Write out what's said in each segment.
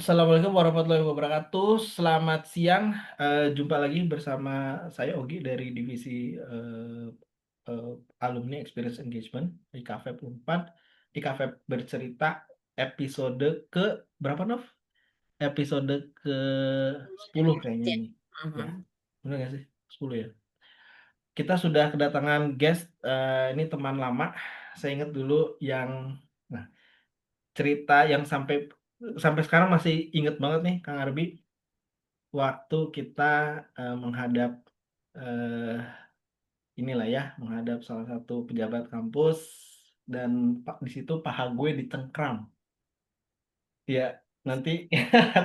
Assalamualaikum warahmatullahi wabarakatuh. Selamat siang. Jumpa lagi bersama saya Ogi dari divisi eh, Alumni Experience Engagement di KFEB 4. Di KFEB bercerita episode ke berapa, Nov? Episode ke 10 kayaknya Ya. ini. Ya, Mhm. benar nggak sih? 10 ya. Kita sudah kedatangan guest, ini teman lama. Saya ingat dulu yang nah, cerita yang sampai sampai sekarang masih inget banget nih Kang Arbi, waktu kita menghadap eh, inilah ya, menghadap salah satu pejabat kampus dan Pak di situ paha gue dicengkram. Ya, nanti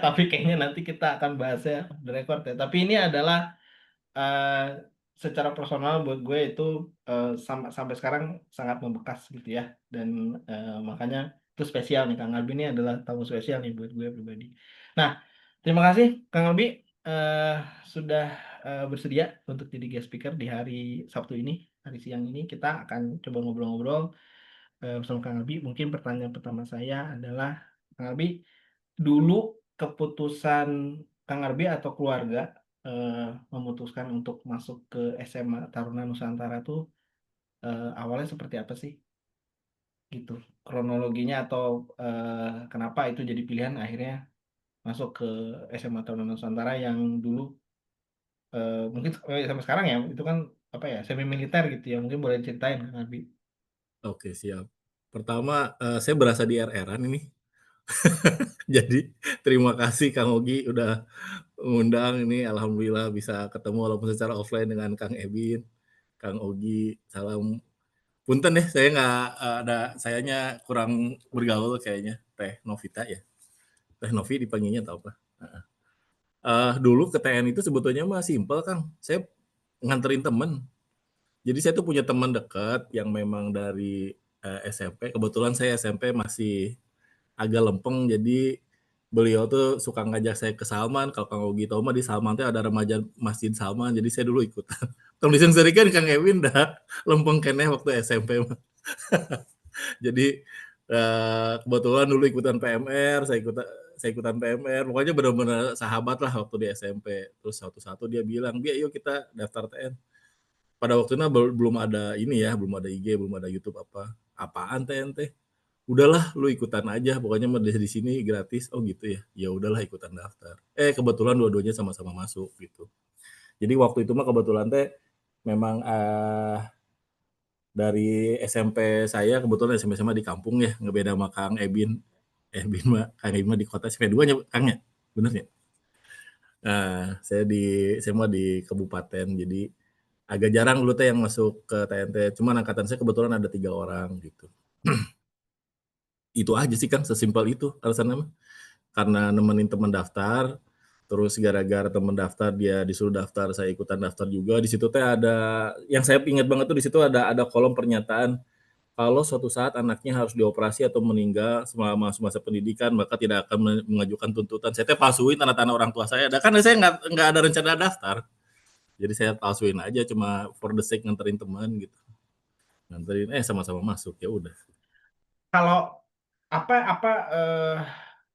tapi kayaknya nanti kita akan bahasnya off the record ya. Tapi ini adalah eh, secara personal buat gue itu sampai sekarang sangat membekas gitu ya. Dan makanya itu spesial nih, Kang Albi ini adalah tamu spesial nih buat gue pribadi. Nah, terima kasih Kang Albi eh, sudah bersedia untuk jadi guest speaker di hari Sabtu ini, hari siang ini. Kita akan coba ngobrol-ngobrol bersama Kang Albi. Mungkin pertanyaan pertama saya adalah, Kang Albi, dulu keputusan Kang Arbi atau keluarga memutuskan untuk masuk ke SMA Taruna Nusantara tuh awalnya seperti apa sih? Gitu. Kronologinya atau kenapa itu jadi pilihan akhirnya masuk ke SMA Taruna Nusantara yang dulu mungkin sampai sekarang ya itu kan apa ya semi militer gitu ya, mungkin boleh ceritain Kang Arbi. Oke, siap. Pertama, saya berasa di RR-an ini. Jadi terima kasih Kang Ogi udah mengundang ini, alhamdulillah bisa ketemu walaupun secara offline dengan Kang Ebin, Kang Ogi, salam. Punten ya, saya nggak sayanya kurang bergaul kayaknya. Teh Novita ya, Teh Novi dipanggilnya atau apa? Dulu ke TN itu sebetulnya mah simpel Kang, saya nganterin temen. Jadi saya tuh punya teman dekat yang memang dari SMP. Kebetulan saya SMP masih agak lempeng, jadi beliau tuh suka ngajak saya ke Salman. Kalau Kang Ogi tahu mah di Salman tuh ada remaja Masjid Salman, jadi saya dulu ikut. Tong diseng kan Kang Ewin dah lempeng keneh waktu SMP mah. Jadi kebetulan dulu ikutan PMR, saya ikutan PMR. Pokoknya benar-benar sahabat lah waktu di SMP. Terus satu-satu dia bilang, "Bi, yuk kita daftar TN." Pada waktu itu belum ada ini ya, belum ada IG, belum ada YouTube apa. Apaan TN teh? Udahlah lu ikutan aja, pokoknya mah di sini gratis. Oh gitu ya. Ya udahlah ikutan daftar. Kebetulan dua-duanya sama-sama masuk gitu. Jadi waktu itu mah kebetulan teh memang dari SMP saya kebetulan SMP sama di kampung ya, ngebeda sama Kang Ebin. Kang Ebin mah di kota SMP 2 nya Kang ya. Bener ya? Nah, saya mah di kabupaten, jadi agak jarang dulu teh yang masuk ke TNT. Cuman angkatan saya kebetulan ada 3 orang gitu. Itu aja sih Kang, sesimpel itu alasannya mah. Karena nemenin teman daftar, terus gara-gara teman daftar dia disuruh daftar, saya ikutan daftar juga. Di situ teh ada yang saya ingat banget tuh di situ ada kolom pernyataan kalau suatu saat anaknya harus dioperasi atau meninggal selama masa pendidikan maka tidak akan mengajukan tuntutan. Saya teh palsuin tanda tangan orang tua saya. Dan kan saya nggak ada rencana daftar. Jadi saya palsuin aja cuma for the sake nganterin teman gitu. Nganterin sama-sama masuk ya udah. Kalau apa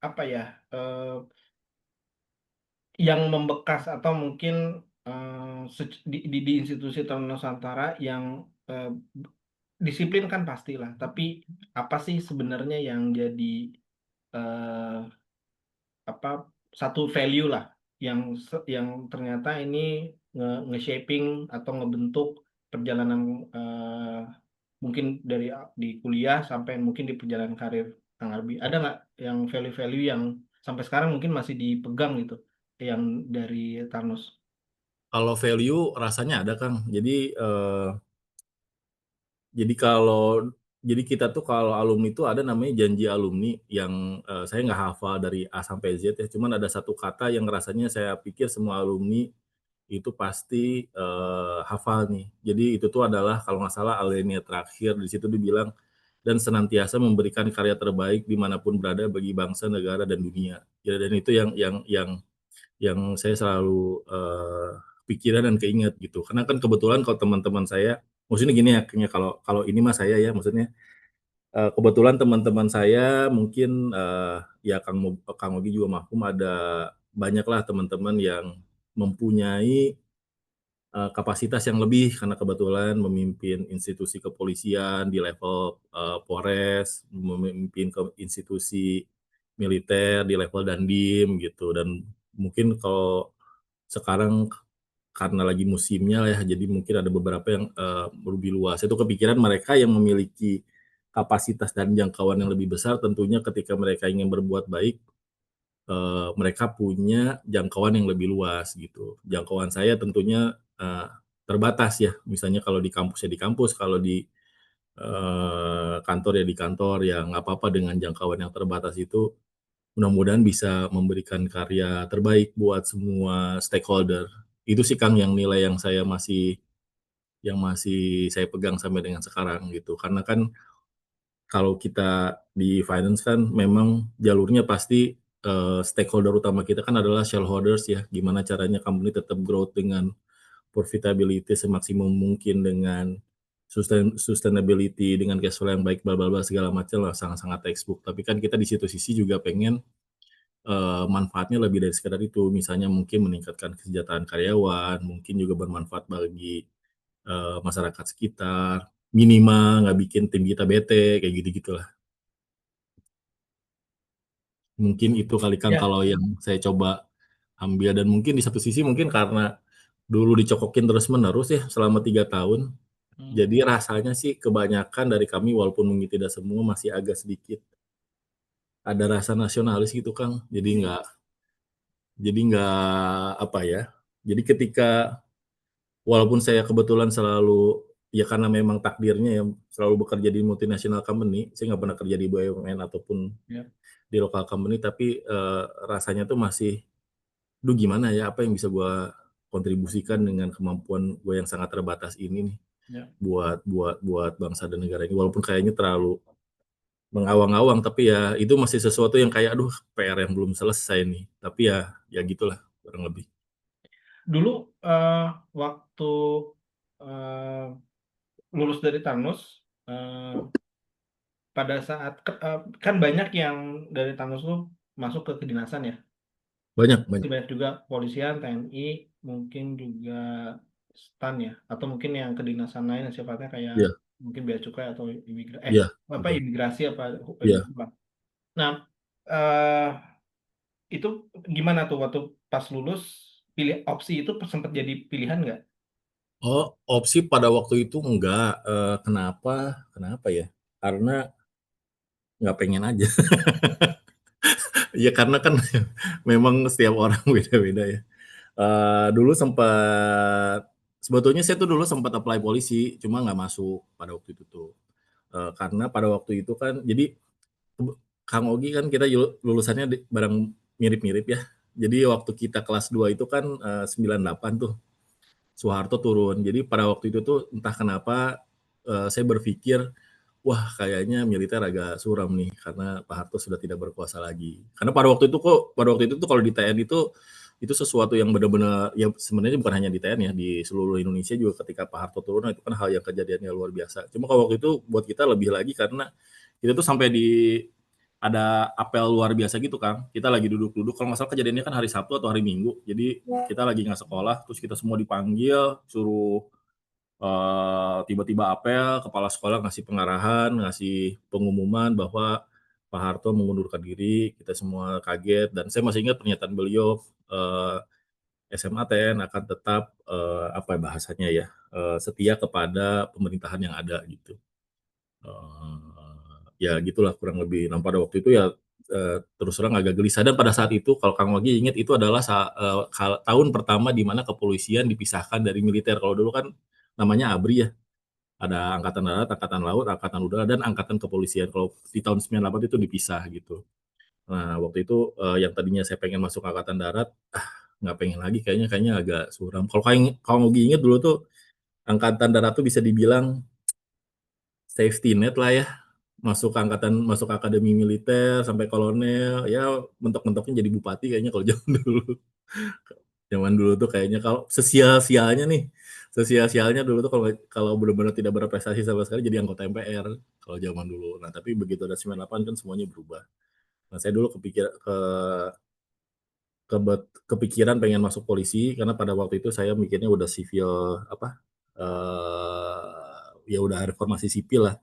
apa ya eh, yang membekas atau mungkin di institusi Taman Nusantara yang eh, disiplin kan pastilah, tapi apa sih sebenarnya yang jadi eh, apa satu value lah yang ternyata ini nge-shaping atau ngebentuk perjalanan eh, mungkin dari di kuliah sampai mungkin di perjalanan karir Kang Arbi. Ada nggak yang value-value yang sampai sekarang mungkin masih dipegang gitu, yang dari Thanos? Kalau value rasanya ada Kang. Jadi kalau jadi kita tuh kalau alumni itu ada namanya janji alumni yang saya nggak hafal dari A sampai Z ya. Cuman ada satu kata yang rasanya saya pikir semua alumni itu pasti hafal nih. Jadi itu tuh adalah kalau nggak salah alinea terakhir di situ dibilang dan senantiasa memberikan karya terbaik dimanapun berada bagi bangsa, negara dan dunia. Ya, dan itu yang saya selalu pikiran dan keinget gitu. Karena kan kebetulan kalau teman-teman saya, maksudnya gini ya, kayaknya kalau kalau ini mah saya ya, maksudnya Kebetulan teman-teman saya mungkin, ya Kang Ogi juga maklum ada banyaklah teman-teman yang mempunyai, kapasitas yang lebih karena kebetulan memimpin institusi kepolisian di level, Polres, memimpin institusi militer di level Dandim gitu, dan mungkin kalau sekarang karena lagi musimnya ya, jadi mungkin ada beberapa yang, lebih luas. Itu kepikiran mereka yang memiliki kapasitas dan jangkauan yang lebih besar tentunya ketika mereka ingin berbuat baik, mereka punya jangkauan yang lebih luas gitu. Jangkauan saya tentunya, terbatas ya, misalnya kalau di kampus ya di kampus, kalau di, kantor ya di kantor, ya nggak apa-apa dengan jangkauan yang terbatas itu, mudah-mudahan bisa memberikan karya terbaik buat semua stakeholder. Itu sih Kang yang nilai yang masih saya pegang sampai dengan sekarang gitu. Karena kan kalau kita di finance kan memang jalurnya pasti, stakeholder utama kita kan adalah shareholders ya, gimana caranya company tetap growth dengan profitability semaksimum mungkin dengan sustainability, dengan cash flow yang baik, bla bla bla segala macam lah, sangat-sangat textbook. Tapi kan kita di situ sisi juga pengen, manfaatnya lebih dari sekedar itu, misalnya mungkin meningkatkan kesejahteraan karyawan, mungkin juga bermanfaat bagi, masyarakat sekitar, minimal nggak bikin tim kita bete, kayak gitu-gitulah. Mungkin itu kali Kang Ya, kalau yang saya coba ambil, dan mungkin di satu sisi mungkin karena dulu dicokokin terus-menerus ya selama 3 tahun, hmm, jadi rasanya sih kebanyakan dari kami walaupun mungkin tidak semua masih agak sedikit ada rasa nasionalis gitu Kang. Jadi nggak apa ya, jadi ketika walaupun saya kebetulan selalu ya karena memang takdirnya ya selalu bekerja di multinational company, saya nggak pernah kerja di BUMN ataupun ya, di lokal company, tapi, rasanya tuh masih, "Duh gimana ya, apa yang bisa gue kontribusikan dengan kemampuan gue yang sangat terbatas ini nih, ya. buat bangsa dan negara ini." Walaupun kayaknya terlalu mengawang-awang, tapi ya itu masih sesuatu yang kayak, "Aduh PR yang belum selesai nih." Tapi ya gitulah kurang lebih. Dulu, waktu, eee, lulus dari Tanus, pada saat kan banyak yang dari Tanus tuh masuk ke kedinasan ya. Banyak Pasti banyak. banyak juga kepolisian, TNI, mungkin juga STAN ya, atau mungkin yang kedinasan lain yang sifatnya kayak Iya mungkin bea cukai atau iya, apa betul. imigrasi apa Iya. apa. Nah, eee, itu gimana tuh waktu pas lulus, pilih opsi itu sempat jadi pilihan nggak? Oh, opsi pada waktu itu enggak, kenapa kenapa ya, karena nggak pengen aja. Ya karena kan memang setiap orang beda-beda ya. Dulu sempat sebetulnya saya tuh dulu sempat apply polisi, cuma nggak masuk pada waktu itu tuh. Karena pada waktu itu kan jadi Kang Ogi kan kita lulusannya bareng mirip-mirip ya. Jadi waktu kita kelas 2 itu kan, 98 tuh, Soeharto turun. Jadi pada waktu itu tuh entah kenapa, saya berpikir, "Wah kayaknya militer agak suram nih, karena Pak Harto sudah tidak berkuasa lagi." Karena pada waktu itu tuh kalau di TNI itu sesuatu yang benar-benar ya sebenarnya bukan hanya di TNI ya, di seluruh Indonesia juga ketika Pak Harto turun itu kan hal yang kejadiannya luar biasa. Cuma kalau waktu itu buat kita lebih lagi karena kita tuh sampai ada apel luar biasa gitu Kang. Kita lagi duduk-duduk, kalau nggak salah kejadiannya kan hari Sabtu atau hari Minggu. Jadi kita lagi nggak sekolah, terus kita semua dipanggil, suruh tiba-tiba apel, kepala sekolah ngasih pengarahan, ngasih pengumuman bahwa Pak Harto mengundurkan diri, kita semua kaget, dan saya masih ingat pernyataan beliau, SMA TN akan tetap, apa bahasanya ya, setia kepada pemerintahan yang ada gitu. Ya gitulah kurang lebih. Nah pada waktu itu ya, terus terang agak gelisah, dan pada saat itu kalau Kang Wagi ingat itu adalah tahun pertama di mana kepolisian dipisahkan dari militer. Kalau dulu kan namanya ABRI ya, ada Angkatan Darat, Angkatan Laut, Angkatan Udara, dan Angkatan Kepolisian. Kalau di tahun 98 itu dipisah gitu. Nah, waktu itu, yang tadinya saya pengen masuk Angkatan Darat, nggak pengen lagi kayaknya kayaknya agak suram. Kalau Ngogi inget dulu tuh, Angkatan Darat tuh bisa dibilang safety net lah ya, masuk akademi militer sampai kolonel, ya mentok-mentoknya jadi bupati kayaknya kalau zaman dulu. Zaman dulu tuh kayaknya kalau sesial-sialnya nih, Sesia-sianya dulu tuh kalau benar-benar tidak berprestasi sama sekali jadi anggota MPR kalau zaman dulu. Nah, tapi begitu ada 98 kan semuanya berubah. Nah, saya dulu kepikiran pengen masuk polisi karena pada waktu itu saya mikirnya udah sipil apa, ya udah reformasi sipil lah.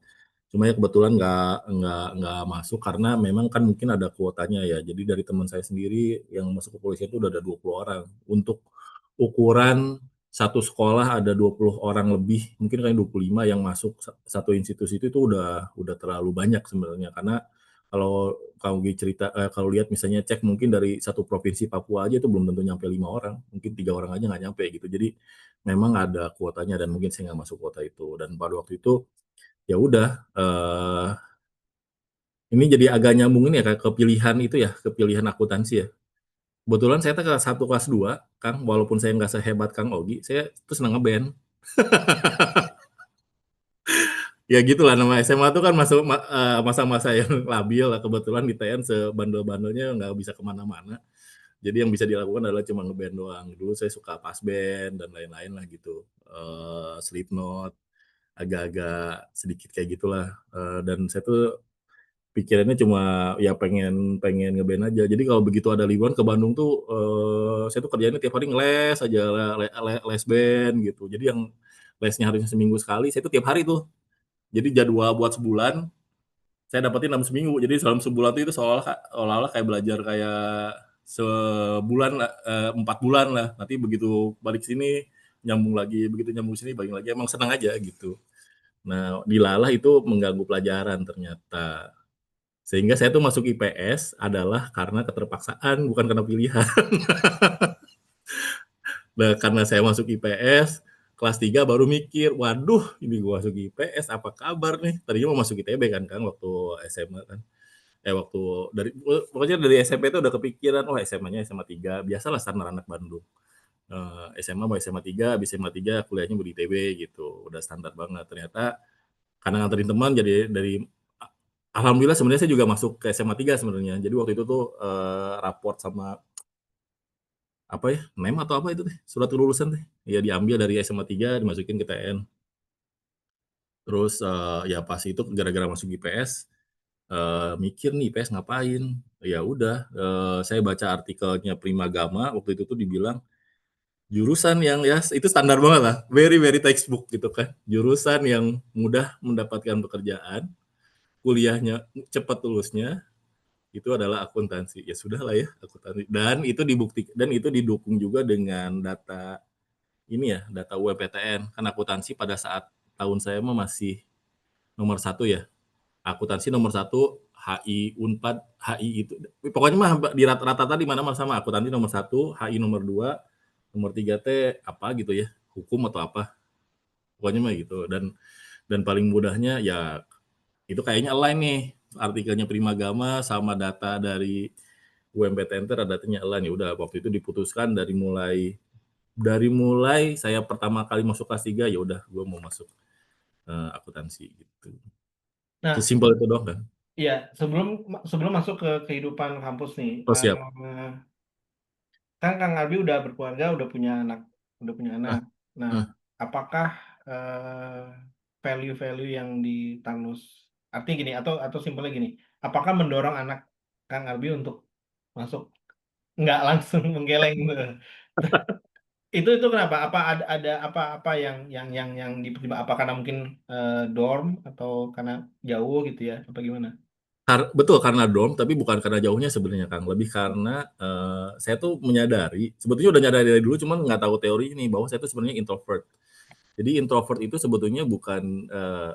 Cuma ya kebetulan nggak masuk karena memang kan mungkin ada kuotanya ya. Jadi dari teman saya sendiri yang masuk ke polisi itu udah ada 20 orang. Untuk ukuran satu sekolah ada 20 orang lebih, mungkin kayak 25 yang masuk satu institusi itu udah terlalu banyak sebenarnya. Karena kalau kamu cerita kalau lihat misalnya cek mungkin dari satu provinsi Papua aja itu belum tentu nyampe 5 orang, mungkin 3 orang aja nggak nyampe gitu. Jadi memang ada kuotanya dan mungkin saya nggak masuk kuota itu. Dan pada waktu itu ya udah ini jadi agak nyambung ini ya ke pilihan itu ya, ke pilihan akuntansi ya. Kebetulan saya kelas 1 kelas 2 Kang, walaupun saya nggak sehebat Kang Ogi, saya tuh seneng ngeband. Ya gitulah nama SMA tuh kan masuk masa-masa yang labil lah, kebetulan di TN sebandel-bandelnya nggak bisa kemana-mana. Jadi yang bisa dilakukan adalah cuma ngeband doang. Dulu saya suka pas band dan lain-lain lah gitu. Slipknot, agak-agak sedikit kayak gitulah. Dan saya tuh pikirannya cuma ya pengen pengen ngeband aja. Jadi kalau begitu ada liburan ke Bandung tuh saya tuh kerjanya tiap hari ngeles aja les band gitu. Jadi yang lesnya harusnya seminggu sekali, saya tuh tiap hari tuh. Jadi jadwal buat sebulan saya dapetin dalam seminggu. Jadi dalam sebulan tuh itu seolah-olah kayak belajar kayak sebulan lah, 4 bulan lah. Nanti begitu balik sini nyambung lagi, begitu nyambung sini balik lagi. Emang senang aja gitu. Nah, dilalah itu mengganggu pelajaran ternyata. Sehingga saya tuh masuk IPS adalah karena keterpaksaan, bukan karena pilihan. Nah, karena saya masuk IPS, kelas 3 baru mikir, waduh ini gue masuk IPS, apa kabar nih? Tadinya mau masuk ITB kan Kang, waktu SMA kan. Waktu pokoknya dari SMP itu udah kepikiran, wah SMA-nya SMA 3, biasalah standar anak Bandung. SMA mau SMA 3, habis SMA 3 kuliahnya mau di ITB gitu, udah standar banget. Ternyata karena nganterin teman jadi dari alhamdulillah sebenarnya saya juga masuk ke SMA 3 sebenarnya. Jadi waktu itu tuh raport sama apa ya, NEM atau apa itu teh, surat kelulusan teh. Ya diambil dari SMA 3 dimasukin ke TN. Terus ya pas itu gara-gara masuk IPS mikir nih IPS ngapain. Ya udah saya baca artikelnya Primagama waktu itu tuh dibilang jurusan yang ya itu standar banget lah, very very textbook gitu kan. Jurusan yang mudah mendapatkan pekerjaan, kuliahnya cepat lulusnya, itu adalah akuntansi. Ya sudah lah ya, akuntansi. Dan itu dibuktikan dan itu didukung juga dengan data ini ya, data UMPTN. Kan akuntansi pada saat tahun saya mah masih nomor satu ya. Akuntansi nomor satu, HI, Unpad, HI itu. Pokoknya mah di rata-rata di mana sama akuntansi nomor satu, HI nomor dua, nomor tiga T apa gitu ya, hukum atau apa. Pokoknya mah gitu. Dan paling mudahnya ya itu kayaknya align nih artikelnya Primagama sama data dari UMPTN datanya align. Ya udah waktu itu diputuskan dari mulai saya pertama kali masuk kelas 3 ya udah gue mau masuk akuntansi gitu. Nah, Sesimpel itu doang kan. iya, sebelum sebelum masuk ke kehidupan kampus nih, Oh siap. kan Kang Albi udah berkeluarga, udah punya anak. Ah, Nah, ah. apakah value-value yang ditanus, artinya gini, atau simpelnya gini, apakah mendorong anak Kang Albi untuk masuk, nggak langsung menggeleng gitu. Itu kenapa? Apa ada apa yang dipertimbangkan? Apa karena mungkin dorm atau karena jauh gitu ya? Apa gimana? Betul karena dorm, tapi bukan karena jauhnya sebenarnya Kang. Lebih karena saya tuh menyadari, sebetulnya udah nyadari dari dulu, cuman nggak tahu teori ini bahwa saya tuh sebenarnya introvert. Jadi introvert itu sebetulnya bukan eh,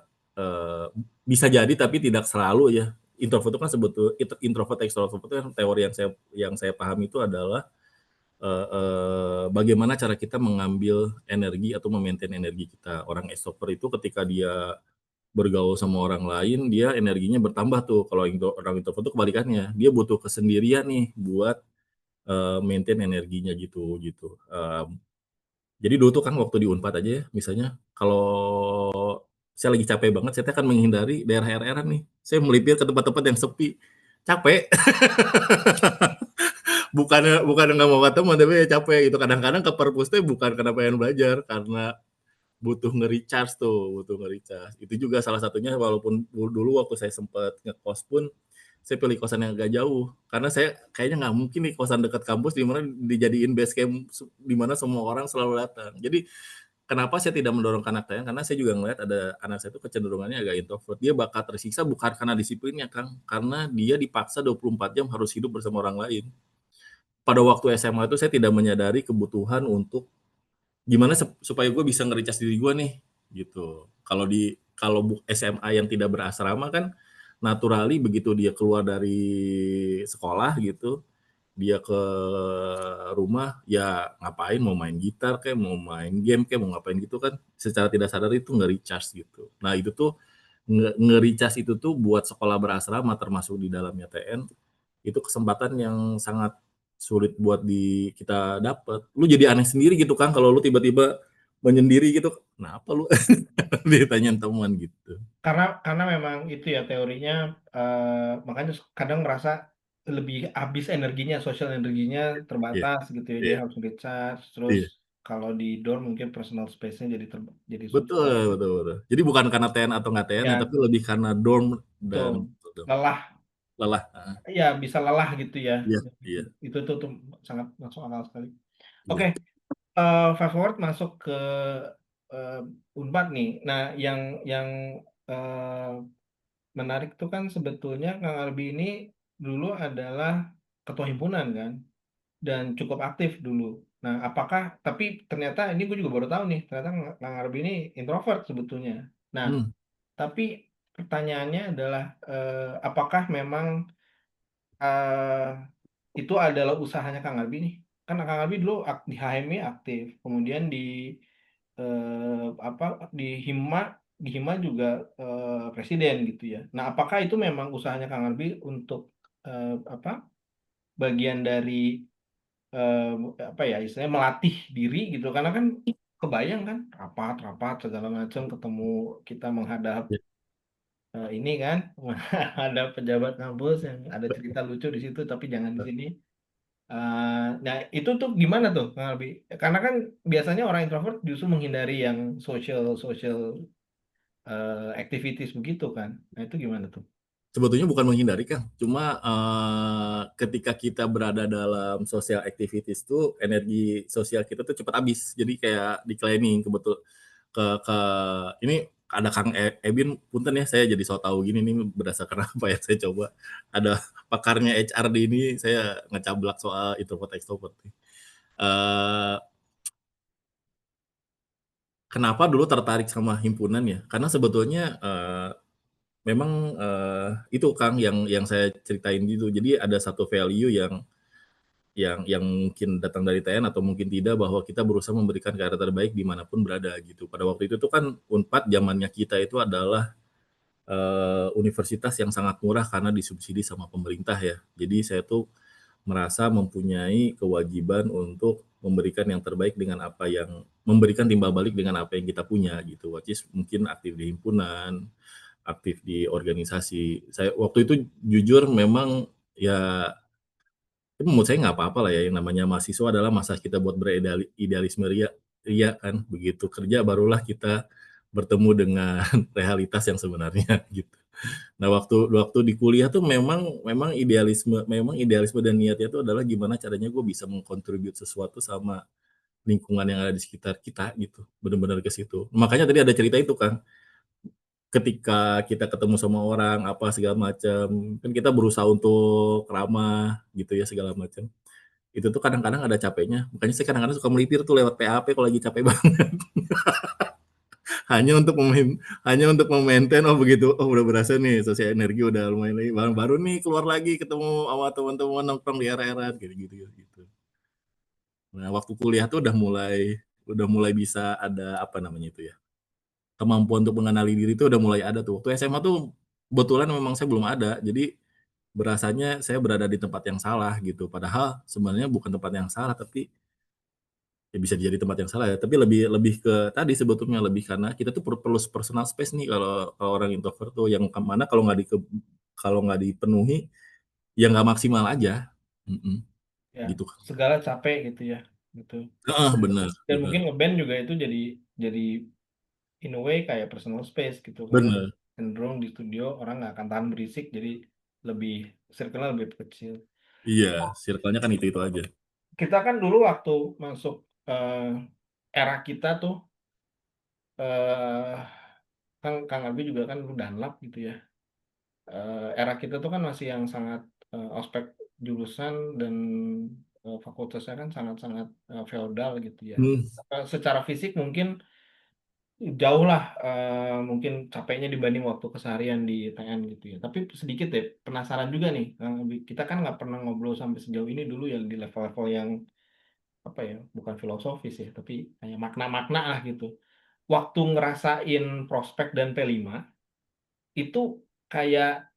bisa jadi tapi tidak selalu ya. Introvert itu kan introvert extrovert itu kan teori yang saya pahami itu adalah bagaimana cara kita mengambil energi atau memaintain energi kita. Orang extrovert itu ketika dia bergaul sama orang lain, dia energinya bertambah tuh. Kalau orang introvert tuh kebalikannya, dia butuh kesendirian nih buat maintain energinya gitu gitu. Jadi dulu tuh kan waktu di Unpad aja ya, misalnya kalau saya lagi capek banget, saya akan menghindari daerah RR nih. Saya melipir ke tempat-tempat yang sepi. Capek. bukannya bukan nggak mau ketemu, tapi ya capek gitu. Kadang-kadang ke perpus teh bukan karena pengen belajar, karena butuh nge-recharge tuh, butuh nge-recharge. Itu juga salah satunya walaupun dulu waktu saya sempat ngekos pun, saya pilih kosan yang agak jauh. Karena saya kayaknya nggak mungkin nih kosan dekat kampus di mana dijadiin base camp di mana semua orang selalu datang. Jadi kenapa saya tidak mendorong anak saya, karena saya juga ngelihat ada anak saya itu kecenderungannya agak introvert. Dia bakal tersiksa bukan karena disiplinnya, Kang, karena dia dipaksa 24 jam harus hidup bersama orang lain. Pada waktu SMA itu saya tidak menyadari kebutuhan untuk gimana supaya gue bisa nge-recharge diri gue nih gitu. Kalau SMA yang tidak berasrama kan naturally begitu dia keluar dari sekolah gitu, dia ke rumah ya ngapain, mau main gitar kayak, mau main game kayak, mau ngapain gitu kan secara tidak sadar itu nge-recharge gitu. Nah itu tuh nge-recharge itu tuh buat sekolah berasrama termasuk di dalamnya TN itu kesempatan yang sangat sulit buat kita dapat. Lu jadi aneh sendiri gitu kan kalau lu tiba-tiba menyendiri gitu, kenapa lu? Ditanyain teman gitu. Karena memang itu ya teorinya, makanya kadang merasa lebih habis energinya, sosial energinya Iya, terbatas gitu ya, jadi iya, harus recharge. Terus iya. kalau di dorm mungkin personal space-nya jadi Betul, susah. betul, betul. Jadi bukan karena TN atau nggak TN ya, tapi Ya, lebih karena dorm dan betul. Lelah, lelah. ya bisa lelah gitu ya. Iya, iya, Itu tuh sangat masuk akal sekali. Oke, iya. fast forward masuk ke eh, Unpad nih. Nah, yang eh, menarik tuh kan sebetulnya Kang Arbi ini dulu adalah ketua himpunan kan, dan cukup aktif dulu. Nah, tapi ternyata ini gue juga baru tahu nih, ternyata Kang Arbi ini introvert sebetulnya. Nah, Hmm, tapi pertanyaannya adalah, apakah memang eh, itu adalah usahanya Kang Arbi nih? Kan Kang Arbi dulu di HMI aktif, kemudian apa di Hima juga presiden gitu ya. Nah, apakah itu memang usahanya Kang Arbi untuk apa bagian dari eh, apa ya istilahnya melatih diri gitu? Karena kan kebayang kan rapat-rapat segala macam ketemu kita menghadap iya. ini kan ada pejabat kampus yang ada cerita lucu di situ tapi jangan di sini. Nah, itu tuh gimana tuh, Kang Albi? Karena kan biasanya orang introvert justru menghindari yang social social activities begitu kan. Nah, itu gimana tuh? Sebetulnya bukan menghindari, Kang. Cuma ketika kita berada dalam social activities tuh energi sosial kita tuh cepat habis. Jadi kayak declining ke ini ada Kang Ebin, punten ya saya jadi so tahu gini nih berdasarkan apa yang saya coba. Ada pakarnya HRD ini saya ngecablak soal introvert extrovert nih. Eh, Kenapa dulu tertarik sama himpunan ya? Karena sebetulnya memang itu Kang yang saya ceritain gitu. Jadi ada satu value yang mungkin datang dari TN atau mungkin tidak bahwa kita berusaha memberikan karya terbaik dimanapun berada gitu. Pada waktu itu tuh kan Unpad zamannya kita itu adalah universitas yang sangat murah karena disubsidi sama pemerintah ya. Jadi saya tuh merasa mempunyai kewajiban untuk memberikan yang terbaik dengan apa yang memberikan timbal balik dengan apa yang kita punya gitu. Which is mungkin aktif di himpunan, aktif di organisasi. Saya waktu itu jujur memang ya menurut saya nggak apa-apa lah ya yang namanya mahasiswa adalah masa kita buat beridealisme ria, ria kan begitu kerja barulah kita bertemu dengan realitas yang sebenarnya gitu. Nah waktu waktu di kuliah tuh memang memang idealisme dan niatnya itu adalah gimana caranya gue bisa mengkontribut sesuatu sama lingkungan yang ada di sekitar kita gitu benar-benar ke situ. Makanya tadi ada cerita itu kan ketika kita ketemu sama orang apa segala macam kan kita berusaha untuk ramah gitu ya segala macam itu tuh kadang-kadang ada capeknya makanya saya kadang-kadang suka melipir tuh lewat PAP kalau lagi capek banget hanya untuk hanya untuk memaintain oh begitu oh udah berasa nih sosial energi udah lumayan lagi baru nih keluar lagi ketemu sama teman-teman nongkrong di era-era gitu gitu gitu. Nah waktu kuliah tuh udah mulai bisa ada apa namanya itu ya kemampuan untuk mengenali diri itu udah mulai ada tuh. Waktu SMA tuh kebetulan memang saya belum ada. Jadi berasanya saya berada di tempat yang salah gitu. Padahal sebenarnya bukan tempat yang salah, tapi ya bisa jadi tempat yang salah ya. Tapi lebih lebih ke tadi sebetulnya lebih karena kita tuh perlu personal space nih kalau orang introvert tuh yang mana kalau nggak dipenuhi ya nggak maksimal aja. Mm-mm, Ya, gitu. segala capek gitu ya, gitu. Heeh, benar, Dan benar. mungkin ngeband juga itu jadi in a way kayak personal space gitu, karena Bener. cenderung di studio orang nggak akan tahan berisik, jadi lebih circle-nya lebih kecil. Iya, circle-nya kan itu aja. Kita kan dulu waktu masuk era kita tuh, eh kan Kang Abi juga kan dulu Danlab gitu ya. Era kita tuh kan masih yang sangat ospek jurusan dan fakultasnya kan sangat-sangat feodal gitu ya. Hmm. Secara fisik mungkin jauh lah, mungkin capeknya dibanding waktu keseharian di TN gitu ya. Tapi sedikit deh penasaran juga nih, kita kan nggak pernah ngobrol sampai sejauh ini dulu ya di level-level yang apa ya, bukan filosofis ya, tapi kayak makna-makna lah gitu. Waktu ngerasain prospek dan P5 itu kayak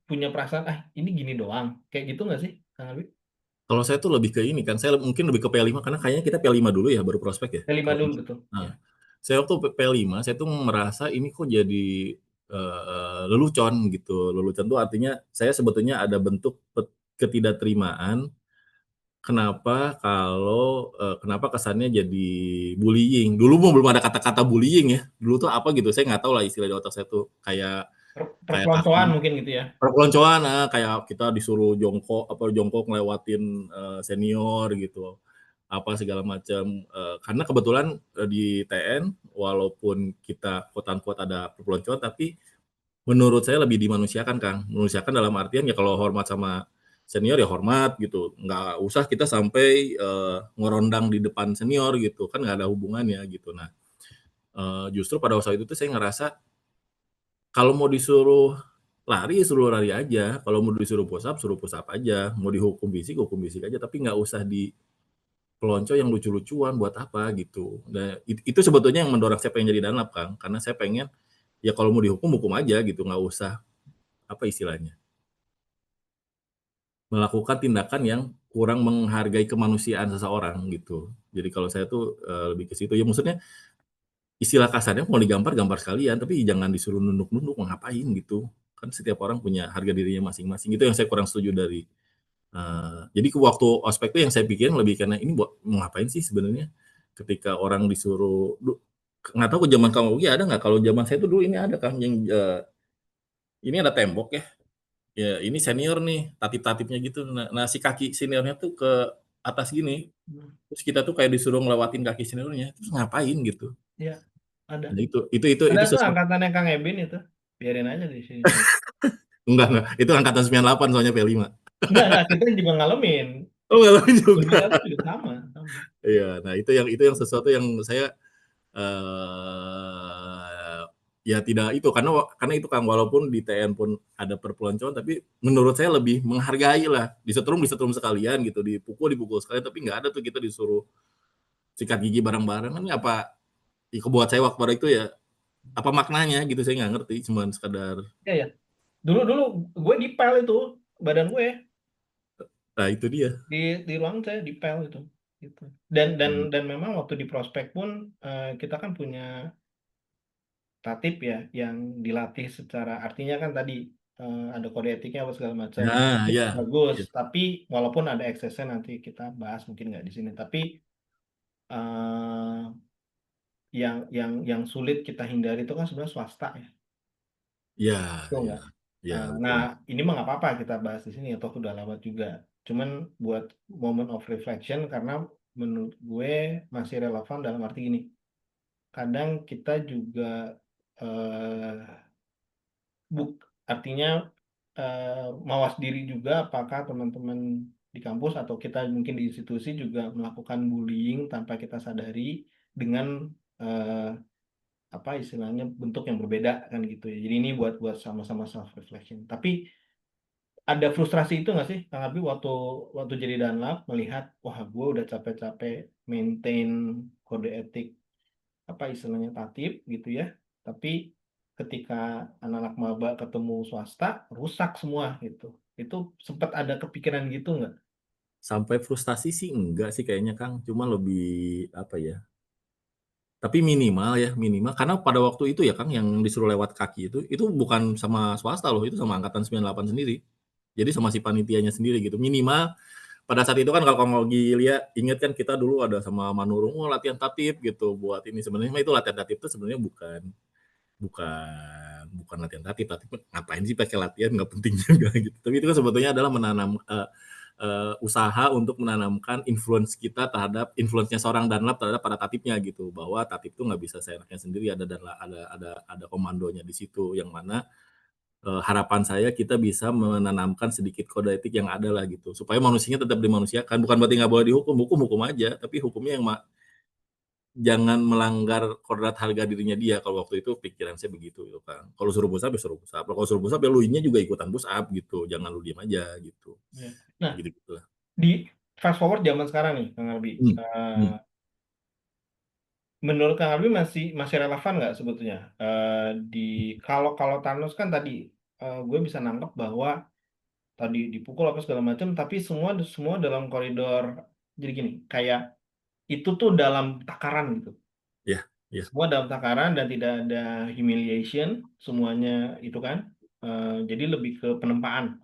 punya perasaan, ah ini gini doang, kayak gitu nggak sih, Kang Alwi? Kalau saya tuh lebih ke ini kan, saya mungkin lebih ke P5 karena kayaknya kita P5 dulu ya baru prospek ya, P5 kalau dulu betul, ya. nah, saya waktu P5 saya tuh merasa ini kok jadi, lelucon gitu. Lelucon tuh artinya saya sebetulnya ada bentuk ketidakterimaan kenapa kesannya jadi bullying. Dulu mah belum ada kata-kata bullying ya, dulu tuh apa gitu, saya nggak tahu lah istilah di otak saya tuh, kayak Perpeloncoan kaki mungkin gitu ya. perpeloncoan, kayak kita disuruh jongkok ngelewatin, senior gitu, apa segala macam, karena kebetulan, di TN walaupun kita quote unquote ada perpeloncoan, tapi menurut saya lebih dimanusiakan, Kang. Manusiakan dalam artian ya kalau hormat sama senior ya hormat gitu, nggak usah kita sampai, ngerondang di depan senior gitu, kan nggak ada hubungannya gitu. Nah, justru pada saat itu tuh saya ngerasa kalau mau disuruh lari, suruh lari aja, kalau mau disuruh suruh push up aja, mau dihukum hukum fisik aja, tapi nggak usah pelonco yang lucu-lucuan, buat apa gitu. Nah, itu sebetulnya yang mendorong saya pengen jadi danlab, Kang, karena saya pengen ya kalau mau dihukum, hukum aja gitu, nggak usah apa istilahnya, melakukan tindakan yang kurang menghargai kemanusiaan seseorang gitu. Jadi kalau saya tuh, lebih ke situ. Ya maksudnya istilah kasarnya mau digampar, gampar sekalian, tapi jangan disuruh nunduk-nunduk, mau ngapain gitu. Kan setiap orang punya harga dirinya masing-masing. Itu yang saya kurang setuju dari jadi waktu ospek tuh yang saya pikirin lebih karena ini buat mau ngapain sih sebenarnya ketika orang disuruh nggak tahu ke zaman kamu ada nggak? Kalau zaman saya tuh dulu ini ada Kang yang, ini ada tembok ya, ya ini senior nih, tatip-tatipnya gitu. Nah si kaki seniornya tuh ke atas gini, Hmm. terus kita tuh kayak disuruh ngelewatin kaki seniornya, terus ngapain gitu. Ya, ada. Nah Ada itu tuh sesuatu angkatannya Kang Ebin itu. Biarin aja di sini. enggak, itu angkatan 98 soalnya P5. Enggak, kita juga ngalamin. Oh ngalamin Di kita juga. tuh juga sama, sama. Iya, nah itu yang sesuatu yang saya eh ya tidak itu karena itu Kang walaupun di TN pun ada perpeloncoan tapi menurut saya lebih menghargai lah disetrum sekalian gitu dipukul sekalian tapi nggak ada tuh kita disuruh sikat gigi bareng-bareng kan apa ya, buat saya waktu itu ya apa maknanya gitu saya nggak ngerti cuman sekadar Ya, ya. Dulu gue dipel itu badan gue nah itu dia. di ruang saya dipel itu. Gitu. Dan dan Hmm. dan memang waktu di prospek pun kita kan punya tatip ya yang dilatih secara artinya kan tadi ada kode etiknya apa segala macam. Nah Bagus, ya, bagus. ya. Tapi walaupun ada eksesnya nanti kita bahas mungkin nggak di sini. Tapi eh, yang sulit kita hindari itu kan sebenarnya swasta ya. Ya, Betul nggak? ya, ya, Nah, betul. ini mah nggak apa-apa kita bahas di sini atau udah lewat juga. Cuman buat moment of reflection karena menurut gue masih relevan dalam arti gini. Kadang kita juga eh, buk artinya mawas diri juga apakah teman-teman di kampus atau kita mungkin di institusi juga melakukan bullying tanpa kita sadari dengan eh, apa istilahnya bentuk yang berbeda kan gitu ya. Jadi ini buat buat sama-sama self reflection. Tapi ada frustrasi itu nggak sih Kang Abi waktu waktu jadi Danlab melihat wah gue udah capek-capek maintain kode etik apa istilahnya tatip gitu ya. Tapi ketika anak-anak maba ketemu swasta rusak semua gitu. Itu sempat ada kepikiran gitu nggak? Sampai frustasi sih enggak sih kayaknya Kang, cuma lebih apa ya, tapi minimal karena pada waktu itu ya Kang yang disuruh lewat kaki itu bukan sama swasta loh, itu sama angkatan 98 sendiri. Jadi sama si panitianya sendiri gitu. Minimal pada saat itu kan kalau Kang Ogi lihat ingat kan kita dulu ada sama Manurung, oh latihan tatip gitu buat ini. Sebenarnya mah itu latihan tatip itu sebenarnya bukan latihan tatip, tatip ngapain sih pakai latihan nggak penting juga gitu. Tapi itu kan sebetulnya adalah menanam usaha untuk menanamkan influence kita terhadap influence-nya seorang Danlab terhadap para tatipnya gitu. Bahwa tatip itu nggak bisa seenaknya sendiri ada komandonya di situ yang mana harapan saya kita bisa menanamkan sedikit kode etik yang ada lah gitu supaya manusianya tetap dimanusiakan bukan berarti nggak boleh dihukum hukum aja tapi hukumnya yang jangan melanggar kodrat harga dirinya dia kalau waktu itu pikiran saya begitu gitu kan kalau suruh push up ya suruh push up kalau suruh push up ya lu juga ikutan push up gitu jangan lu diem aja gitu Ya. Nah, gitu gitulah. di fast forward zaman sekarang nih, Kang Arbi. Hmm. Hmm. Menurut Kang Arbi masih masih relevan nggak sebetulnya? Di kalau kalau Thanos kan tadi gue bisa nangkep bahwa tadi dipukul apa segala macam, tapi semua semua dalam koridor. Jadi gini, kayak itu tuh dalam takaran gitu. Ya, ya, Semua dalam takaran dan tidak ada humiliation, semuanya itu kan. Jadi lebih ke penempaan,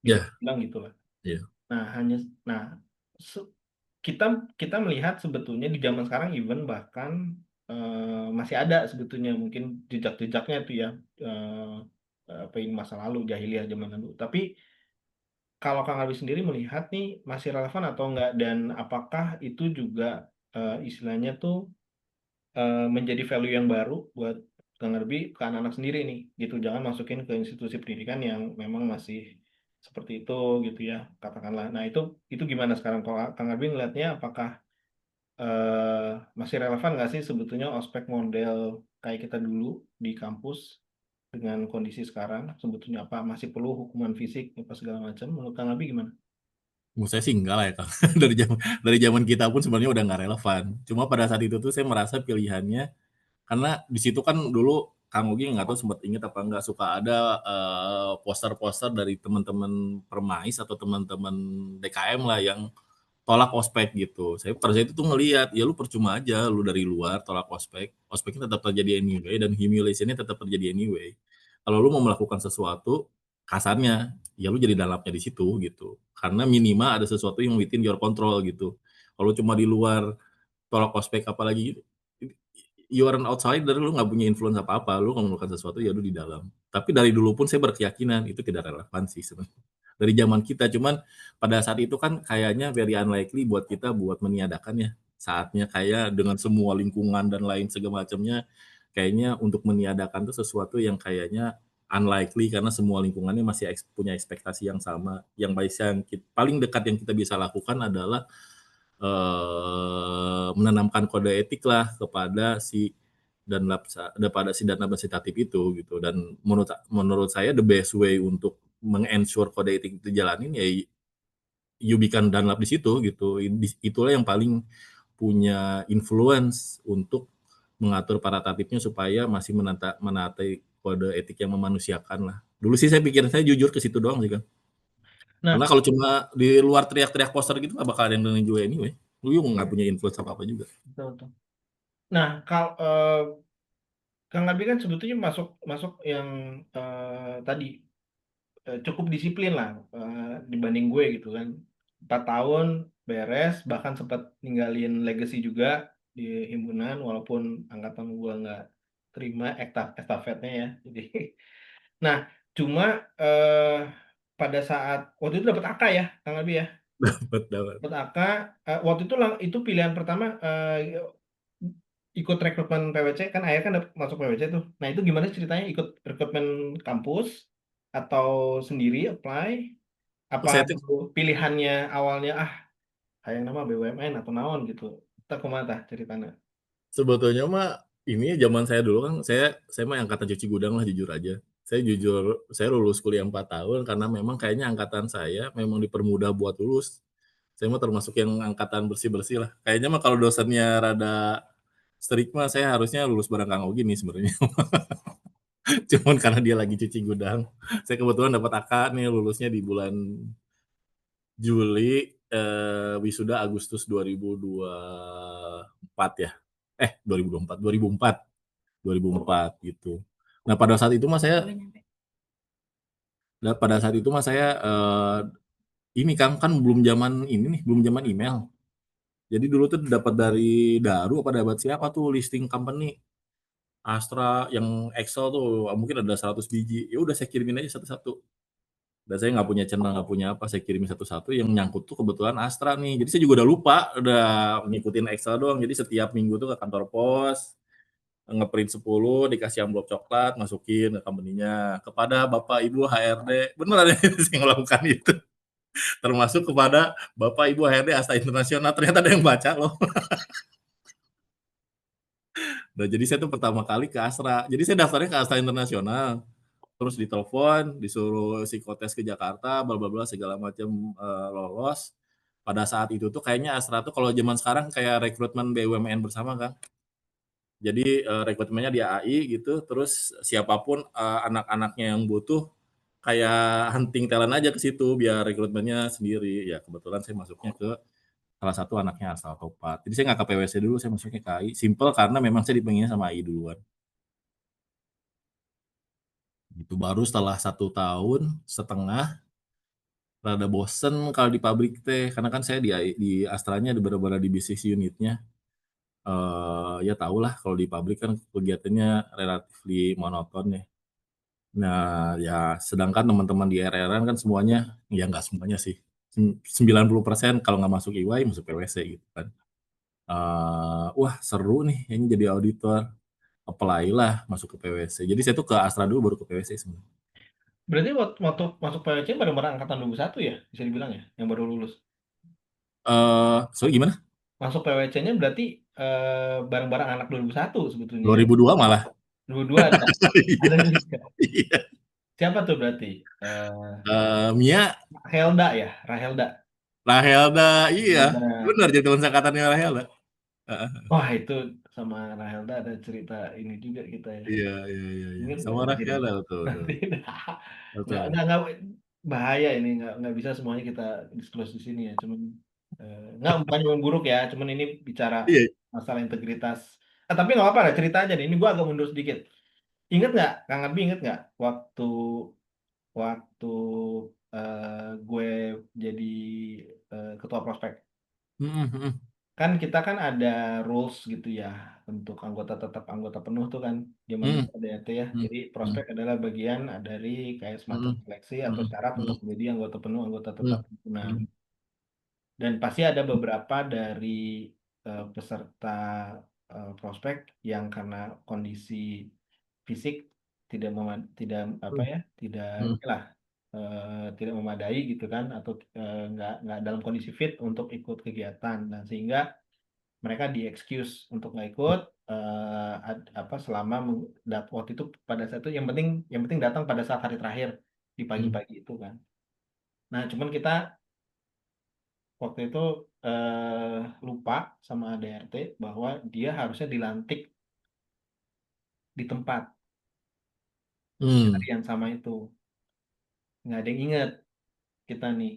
bisa ya, bilang gitu lah. ya, Nah, nah se- kita kita melihat sebetulnya di zaman sekarang even bahkan masih ada sebetulnya mungkin jejak-jejaknya tuh ya apa ini masa lalu jahiliyah zaman dulu. Tapi kalau Kang Arbi sendiri melihat nih masih relevan atau enggak dan apakah itu juga istilahnya tuh menjadi value yang baru buat Kang Arbi ke anak-anak sendiri nih gitu. Jangan masukin ke institusi pendidikan yang memang masih seperti itu gitu ya katakanlah. Nah itu gimana sekarang kalau Kang Arbi ngelihatnya apakah eh, masih relevan nggak sih sebetulnya ospek model kayak kita dulu di kampus dengan kondisi sekarang sebetulnya apa masih perlu hukuman fisik apa segala macam menurut Kang Abi gimana? menurut saya sih enggak lah ya Kang. Dari zaman kita pun sebenarnya udah nggak relevan cuma pada saat itu tuh saya merasa pilihannya karena di situ kan dulu Kang Ugi nggak tahu sempat ingat apa nggak suka ada poster-poster dari teman-teman Permais atau teman-teman DKM lah yang tolak ospek gitu. Saya pada saat itu tuh ngelihat, ya lu percuma aja lu dari luar tolak ospek, ospeknya tetap terjadi anyway dan humiliation-nya tetap terjadi anyway. Kalau lu mau melakukan sesuatu, kasarnya, ya lu jadi dalamnya di situ gitu. Karena minimal ada sesuatu yang within your control gitu. Kalau cuma di luar tolak ospek apalagi you are an outsider, lu nggak punya influence apa-apa, lu kalau melakukan sesuatu ya lu di dalam. Tapi dari dulu pun saya berkeyakinan itu tidak relevan sih sebenarnya. Dari zaman kita, cuman pada saat itu kan kayaknya very unlikely buat kita buat meniadakannya. Saatnya kayak dengan semua lingkungan dan lain segala macamnya, kayaknya untuk meniadakan itu sesuatu yang kayaknya unlikely karena semua lingkungannya masih punya ekspektasi yang sama. Yang paling dekat yang kita bisa lakukan adalah menanamkan kode etik lah kepada si Danlab Sitatif itu gitu dan menurut menurut saya the best way untuk mengensure kode etik itu jalanin ya you bikin Danlab di situ gitu itulah yang paling punya influence untuk mengatur para tatipnya supaya masih menaati kode etik yang memanusiakan lah dulu sih saya pikir saya jujur ke situ doang sih kan karena Nah, kalau cuma di luar teriak-teriak poster gitu nggak bakal ada yang dengerin juga anyway. Lu nggak iya, punya influence apa-apa juga. betul, betul. Nah, kalau Kang Abi kan sebetulnya masuk masuk yang tadi cukup disiplin lah dibanding gue gitu kan. 4 tahun beres, bahkan sempat ninggalin legacy juga di himpunan, walaupun angkatan gue nggak terima estafetnya ya. Jadi, nah cuma eh, pada saat waktu itu dapat AK ya, Kang Abi ya. Dapat dapat. Dapat AK, waktu itu itu pilihan pertama ikut rekrutmen PWC kan ayah kan masuk PWC tuh. Nah itu gimana ceritanya ikut rekrutmen kampus atau sendiri apply? Oh, Apa saya tuh dulu pilihannya awalnya kayak nama BUMN atau naon gitu? Kita kemana tah ceritanya? sebetulnya mah ini zaman saya dulu kan saya mah angkatan cuci gudang lah jujur aja. Saya lulus kuliah 4 tahun karena memang kayaknya angkatan saya memang dipermudah buat lulus. Saya mah termasuk yang angkatan bersih-bersih lah. Kayaknya mah kalau dosennya rada strict mah saya harusnya lulus bareng Kang Ogi nih sebenarnya. Cuman karena dia lagi cuci gudang, saya kebetulan dapat AK nih lulusnya di bulan Juli, wisuda Agustus 2024 ya. 2024, 2004, 2004 gitu. Nah pada saat itu mas saya ini Kang, kan belum zaman ini nih, belum zaman email. Jadi dulu tuh dapat dari Daru apa dapat siapa tuh listing company Astra yang Excel tuh mungkin ada 100 biji. Ya udah saya kirimin aja satu-satu. Dan saya nggak punya channel, nggak punya apa, saya kirimin satu-satu. Yang nyangkut tuh kebetulan Astra nih. Jadi saya juga udah lupa, udah ngikutin Excel doang. Jadi setiap minggu tuh ke kantor pos, ngeprint 10, dikasih amplop coklat, masukin ke company-nya. Kepada Bapak Ibu HRD, beneran ya saya melakukan itu. Termasuk kepada Bapak Ibu HRD Asta Internasional, ternyata ada yang baca loh. Nah, jadi saya tuh pertama kali ke Astra. Jadi saya daftarnya ke Astra Internasional. Terus ditelepon, disuruh psikotes ke Jakarta, bla bla bla segala macam lolos. Pada saat itu tuh kayaknya Astra tuh kalau zaman sekarang kayak rekrutmen BUMN bersama kan. Jadi rekrutmennya di AI gitu, terus siapapun anak-anaknya yang butuh kayak hunting talent aja ke situ biar rekrutmennya sendiri. Ya kebetulan saya masuknya ke salah satu anaknya Astra Topat. Jadi saya nggak ke PwC dulu, saya masuknya ke AI. Simple karena memang saya dipengennya sama AI duluan. Itu baru setelah 1 tahun setengah rada bosen kalau di pabrik teh karena kan saya di Astranya ada beberapa di bisnis unitnya ya tau lah kalau di pabrik kan kegiatannya relatif monoton ya. Nah ya sedangkan teman-teman di RR kan semuanya ya nggak semuanya sih 90% kalau nggak masuk EY masuk PwC gitu kan. Wah seru nih ini jadi auditor, apply lah masuk ke PwC. Jadi saya tuh ke Astra dulu baru ke PwC sebenarnya. Berarti waktu masuk PwC bareng-bareng angkatan 21 ya, bisa dibilang ya, yang baru lulus. Sorry gimana? Masuk PwC-nya berarti bareng-bareng anak 2001 sebetulnya ya. 2002 malah. 22 ada. Ada Iya. juga. Iya. Siapa tuh berarti? Eh Mia, Helda ya, Rahelda. Rahelda, iya, Helda. benar jadi teman angkatannya Rahelda. Heeh. Wah, itu sama Rahelda ada cerita ini juga kita ya. Iya, iya, iya, iya. Ingat nggak Sama nanti deh? Rahelda betul, betul. Nanti Betul. nggak bahaya ini nggak bisa semuanya kita disclose di sini ya. Cuman nggak bukan yang buruk ya. Cuman ini bicara Iya. masalah integritas. Tapi nggak apa-apa lah cerita aja nih. Ini gua agak mundur sedikit. Ingat nggak, Kang Abi ingat nggak waktu waktu gue jadi ketua prospek? Mhm, mhm, Kan kita kan ada rules gitu ya untuk anggota tetap anggota penuh tuh kan zaman dulu mhm, ADRT ya. mhm, Jadi mhm, prospek adalah bagian dari kayak semacam mhm, seleksi atau mhm, syarat untuk mhm, menjadi anggota penuh anggota tetap mhm, himpunan. mhm, Dan pasti ada beberapa dari peserta prospek yang karena kondisi fisik tidak apa mhm, ya tidak mhm, inilah tidak memadai gitu kan atau nggak dalam kondisi fit untuk ikut kegiatan. Nah sehingga mereka di excuse untuk nggak ikut apa selama waktu itu pada saat itu yang penting datang pada saat hari terakhir di mhm, pagi-pagi itu kan. Nah cuman kita waktu itu lupa sama ADRT bahwa dia harusnya dilantik di tempat di hari mmm, yang sama itu. Nggak ada yang inget kita nih.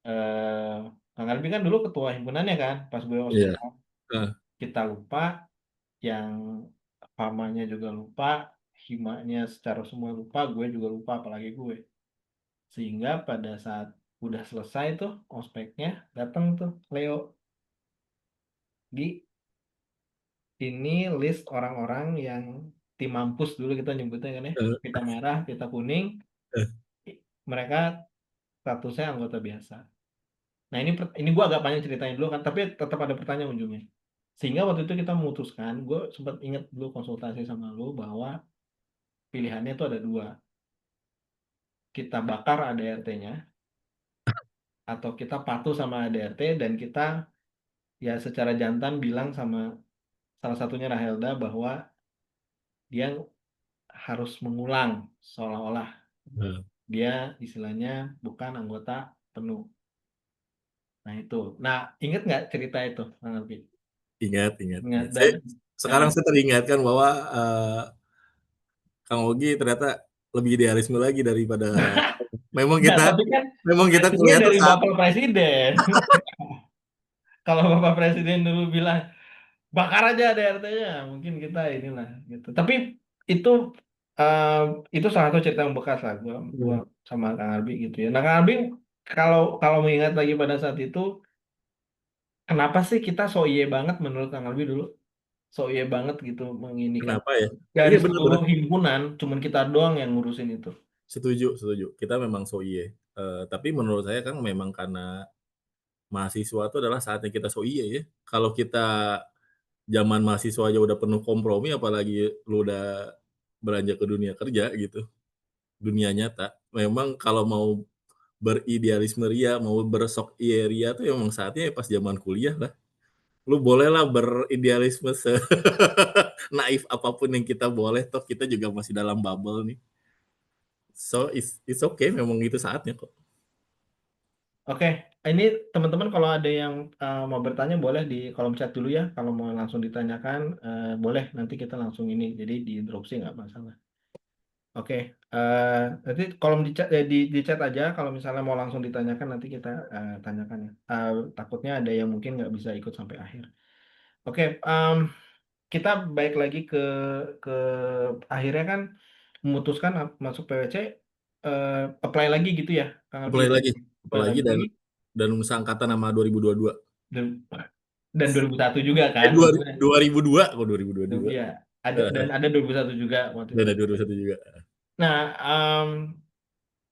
eh Kang Arbi kan dulu ketua himpunannya kan pas gue iya, ospek. heeh, Kita lupa, yang famanya juga lupa, himanya secara semua lupa, gue juga lupa apalagi gue. Sehingga pada saat udah selesai tuh ospeknya, datang tuh Leo di ini list orang-orang yang tim mampus dulu kita nyebutnya kan ya, heeh, pita merah, pita kuning, heeh, mereka statusnya anggota biasa. Nah ini gue agak panjang ceritanya dulu kan, tapi tetap ada pertanyaan ujungnya. Sehingga waktu itu kita memutuskan, gue sempat ingat dulu konsultasi sama lu bahwa pilihannya tuh ada dua. Kita bakar ADRT-nya atau kita patuh sama ADRT dan kita ya secara jantan bilang sama salah satunya Rahelda bahwa dia harus mengulang seolah-olah heeh, dia istilahnya bukan anggota penuh. Nah itu. Nah inget nggak cerita itu, Bang Alvin? ingat, ingat, Ingat ingat. dan Sekarang nah, saya teringatkan bahwa Kang Ogi ternyata lebih idealisme lagi daripada memang enggak, kita tapi kan memang kita pressure-nya kuliah tuh dari Bapak Presiden. Kalau Bapak Presiden dulu bilang bakar aja ADRT-nya, mungkin kita inilah gitu. Tapi itu eh, itu salah satu cerita yang bekas lah gua mhm, sama Kang Arbi gitu ya. Nah Kang Arbi kalau kalau mengingat lagi pada saat itu, kenapa sih kita so iye banget menurut Kang Albi dulu? So iye banget gitu menginikan. Kenapa ya? Dari Iya seluruh benar-benar himpunan, cuman kita doang yang ngurusin itu. setuju, setuju. Kita memang so iye. Tapi menurut saya kan memang karena mahasiswa itu adalah saatnya kita so iye ya. Kalau kita zaman mahasiswa aja udah penuh kompromi, apalagi lu udah beranjak ke dunia kerja gitu, dunia nyata. Memang kalau mau beridealisme ria, mau bersok iye ria tuh emang saatnya pas zaman kuliah lah. Lu bolehlah beridealisme naif apapun yang kita boleh, toh kita juga masih dalam bubble nih. So it's okay, memang itu saatnya kok. Oke, ini teman-teman kalau ada yang mau bertanya boleh di kolom chat dulu ya. Kalau mau langsung ditanyakan, boleh nanti kita langsung ini. Jadi diinterupsi nggak masalah. Oke, nanti kolom di chat aja. Kalau misalnya mau langsung ditanyakan nanti kita tanyakan ya. Takutnya ada yang mungkin nggak bisa ikut sampai akhir. Oke, kita balik lagi ke akhirnya kan memutuskan masuk PwC, apply lagi gitu ya, Kang Albi Apply ya? lagi, Apply apalagi lagi dan seangkatan sama 2022. dan, dan 2001 juga Eh kan dua maksudnya. 2002 kok 2022. Ya, ada 2001 juga waktu Dan itu. ada 2021 juga. Nah,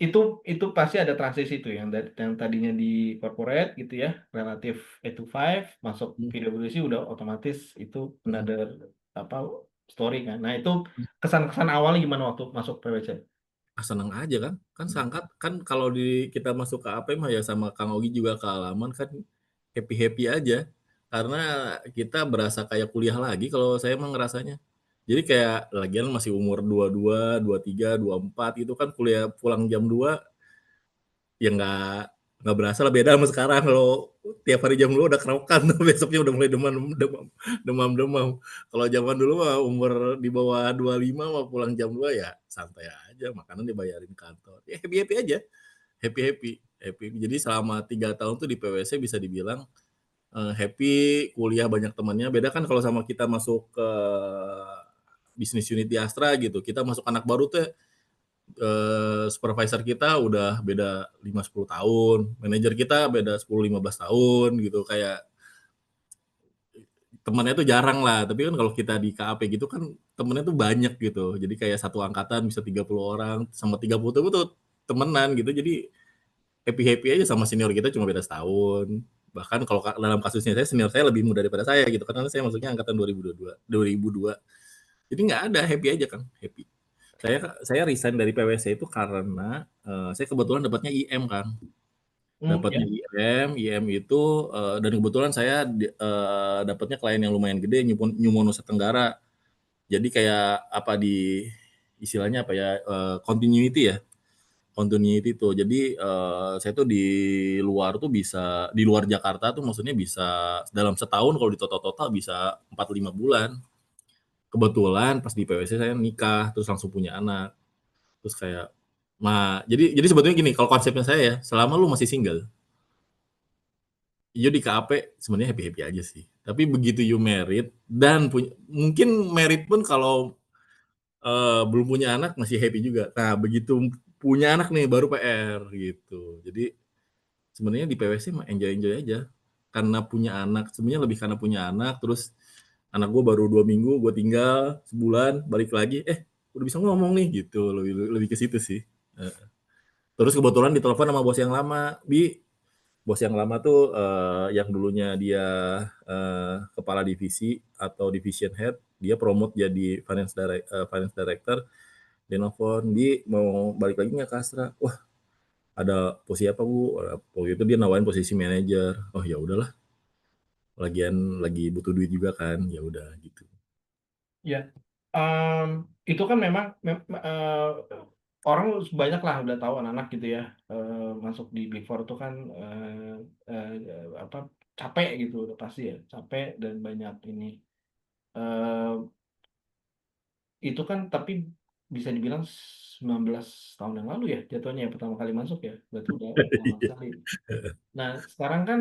itu itu pasti ada transisi tuh yang tadinya di corporate gitu ya, relatif 8 to 5 masuk Hmm, PwC udah otomatis itu hmm, another apa story kan. Nah, itu kesan-kesan awalnya gimana waktu masuk PwC? seneng aja kan. Kan seangkat kan kalau di kita masuk ke AP mah ya sama Kang Ogi juga ke halaman kan happy-happy aja. Karena kita berasa kayak kuliah lagi kalau saya emang ngerasanya. Jadi kayak lagian masih umur 22, 23, 24 itu kan kuliah pulang jam 2 ya nggak berasa lah beda sama sekarang kalau tiap hari jam 2 udah kerokan tuh besoknya udah mulai demam. Kalau zaman dulu mah umur di bawah 25 mah pulang jam 2 ya santai aja makanan dibayarin kantor. Ya happy-happy aja. Happy-happy. Happy. Jadi selama 3 tahun tuh di PwC bisa dibilang happy, kuliah banyak temannya. Beda kan kalau sama kita masuk ke bisnis unit di Astra gitu. Kita masuk anak baru tuh supervisor kita udah beda 5-10 tahun, manajer kita beda 10-15 tahun gitu, kayak temennya tuh jarang lah. Tapi kan kalau kita di KAP gitu kan temennya tuh banyak gitu. Jadi kayak satu angkatan bisa 30 orang, sama 30 tuh temenan gitu. Jadi happy-happy aja sama senior kita cuma beda setahun. Bahkan kalau dalam kasusnya saya, senior saya lebih muda daripada saya gitu. Karena saya masuknya angkatan 2002. Jadi nggak ada, happy aja Kang, happy. Saya resign dari PwC itu karena saya kebetulan dapatnya IM Kang, Ya. dapatnya IM itu dan kebetulan saya dapatnya klien yang lumayan gede Nyumono Nusa Tenggara. Jadi kayak apa di istilahnya apa ya continuity ya, continuity tuh. Jadi saya tuh di luar tuh bisa di luar Jakarta tuh maksudnya bisa dalam setahun kalau di total-total bisa 4-5 bulan. Kebetulan pas di PwC saya nikah terus langsung punya anak. Terus kayak jadi sebetulnya gini, kalau konsepnya saya ya, selama lu masih single, you di KAP sebenarnya happy-happy aja sih. Tapi begitu you married dan mungkin married pun kalau belum punya anak masih happy juga. Nah, begitu punya anak nih baru PR gitu. Jadi sebenarnya di PwC mah enjoy-enjoy aja. Karena punya anak, sebenarnya lebih karena punya anak, terus anak gue baru 2 minggu, gue tinggal sebulan, balik lagi, udah bisa ngomong nih gitu, lebih lebih ke situ sih. Terus kebetulan ditelepon sama bos yang lama, bos yang lama tuh yang dulunya dia kepala divisi atau division head, dia promote jadi finance director, dia nelfon, Bi mau balik lagi nggak ke Astra? Wah, ada posisi apa Bu? Waktu itu dia nawarin posisi manajer. Oh ya udahlah, lagian lagi butuh duit juga kan, ya udah gitu. Ya, Em, itu kan memang orang banyak lah udah tahu anak-anak gitu ya, masuk di Big Four itu kan apa capek gitu udah pasti ya capek dan banyak ini. Eh, itu kan tapi bisa dibilang 19 tahun yang lalu ya jatuhnya ya pertama kali masuk ya berarti udah lama sekali. Nah sekarang kan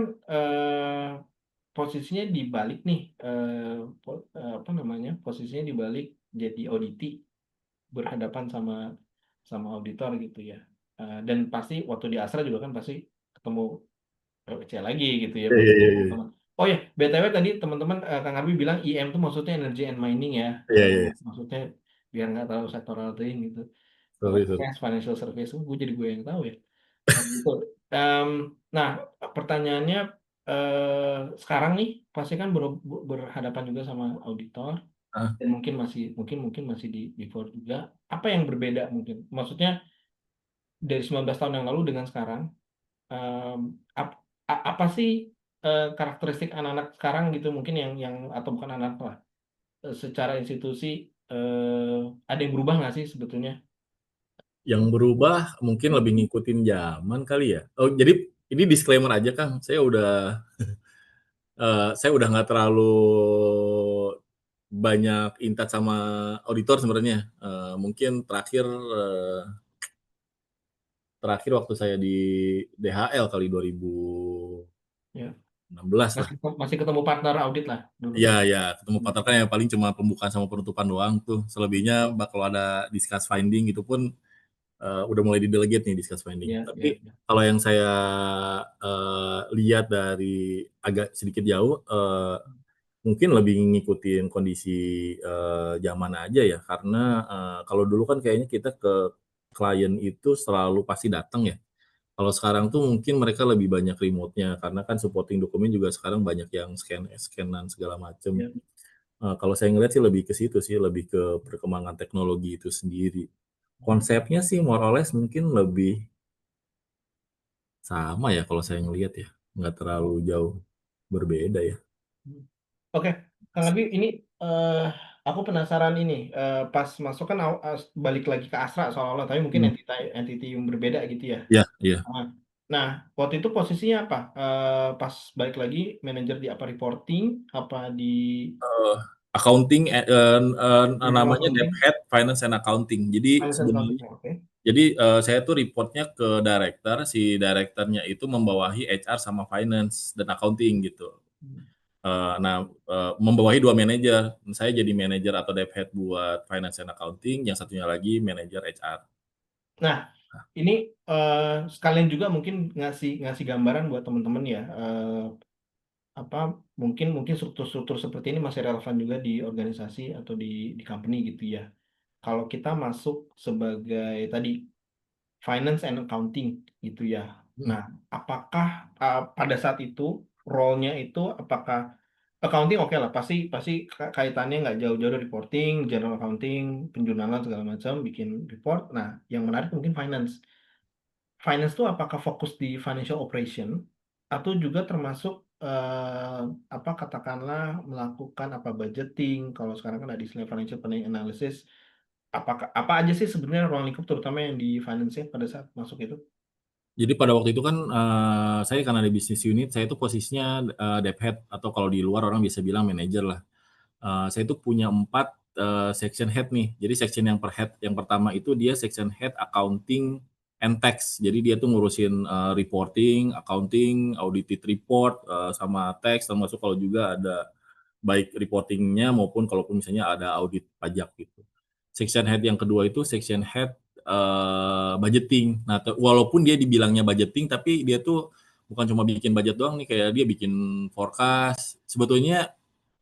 posisinya dibalik nih, apa namanya posisinya dibalik jadi auditi berhadapan sama sama auditor gitu ya. Dan pasti waktu di Astra juga kan pasti ketemu PwC lagi gitu ya, Iya baru iya iya ketemu iya. teman. Oh ya, BTW tadi teman-teman, Kang Arbi bilang IM itu maksudnya energy and mining ya. Iya iya. Maksudnya biar nggak terlalu sektoral thing gitu. Kalau Sorry sorry. finance, financial service, gue jadi gue yang tahu ya. Nah, gitu. Em, nah, pertanyaannya, sekarang nih pasti kan berhadapan juga sama auditor Ah, dan mungkin masih di before juga. Apa yang berbeda mungkin? Maksudnya dari 19 tahun yang lalu dengan sekarang, em, apa sih karakteristik anak-anak sekarang gitu mungkin yang atau bukan anak lah, secara institusi, ada yang berubah nggak sih sebetulnya? yang berubah mungkin lebih ngikutin zaman kali ya. Oh, jadi ini disclaimer aja Kang, saya udah nggak terlalu banyak intat sama auditor sebenarnya. Mungkin terakhir waktu saya di DHL kali 2016 Ya, lah. masih ketemu partner audit lah dulu. Iya, ya, ketemu Hmm. partner kan yang paling cuma pembukaan sama penutupan doang tuh. Selebihnya kalau ada discuss finding gitu pun udah mulai di delegate nih discuss finding. Ya, Tapi ya, ya. kalau yang saya lihat dari agak sedikit jauh, mungkin lebih ngikutin kondisi zaman aja ya. Karena kalau dulu kan kayaknya kita ke klien itu selalu pasti datang ya. Kalau sekarang tuh mungkin mereka lebih banyak remote-nya karena kan supporting dokumen juga sekarang banyak yang scanan segala macam. Ya. Kalau saya ngeliat sih lebih ke situ sih, lebih ke perkembangan teknologi itu sendiri. Konsepnya sih more or less mungkin lebih sama ya kalau saya ngelihat ya, nggak terlalu jauh berbeda ya. Oke, Kang Abi, ini eh, aku penasaran ini. Pas masuk kan balik lagi ke Astra seolah-olah, tapi mungkin Hmm. entity yang berbeda gitu ya. Iya, iya. Ah, Nah, waktu itu posisinya apa? Pas balik lagi manajer di apa reporting, apa di Eh, accounting, general namanya Debt accounting, Head Finance and Accounting. Jadi finance and sebenarnya, accounting? Oke. saya tuh reportnya ke director, si directornya itu membawahi HR sama finance dan accounting gitu. Membawahi dua manajer. Saya jadi manajer atau dev head buat finance and accounting, yang satunya lagi manajer HR. Nah, ini sekalian juga mungkin ngasih ngasih gambaran buat teman-teman ya. Apa mungkin mungkin struktur-struktur seperti ini masih relevan juga di organisasi atau di company gitu ya. Kalau kita masuk sebagai tadi finance and accounting gitu ya. Hmm. Nah, apakah pada saat itu role-nya itu apakah accounting oke lah, pasti pasti kaitannya nggak jauh-jauh dari reporting, general accounting, penjurnalan segala macam, bikin report. Nah, yang menarik mungkin finance. Finance itu apakah fokus di financial operation atau juga termasuk apa katakanlah melakukan apa budgeting, kalau sekarang kan ada istilah financial planning analysis, apa aja sih sebenarnya ruang lingkup terutama yang di finance pada saat masuk itu? Jadi pada waktu itu kan saya karena di bisnis unit, saya itu posisinya dev head atau kalau di luar orang bisa bilang manager lah. Saya itu punya 4 section head nih. Jadi section yang per head yang pertama itu dia section head accounting and tax. Jadi dia tuh ngurusin reporting, accounting, audited report, sama tax, termasuk kalau juga ada baik reportingnya maupun kalaupun misalnya ada audit pajak gitu. Section head yang kedua itu section head budgeting. Nah, walaupun dia dibilangnya budgeting, tapi dia tuh bukan cuma bikin budget doang nih, kayak dia bikin forecast. Sebetulnya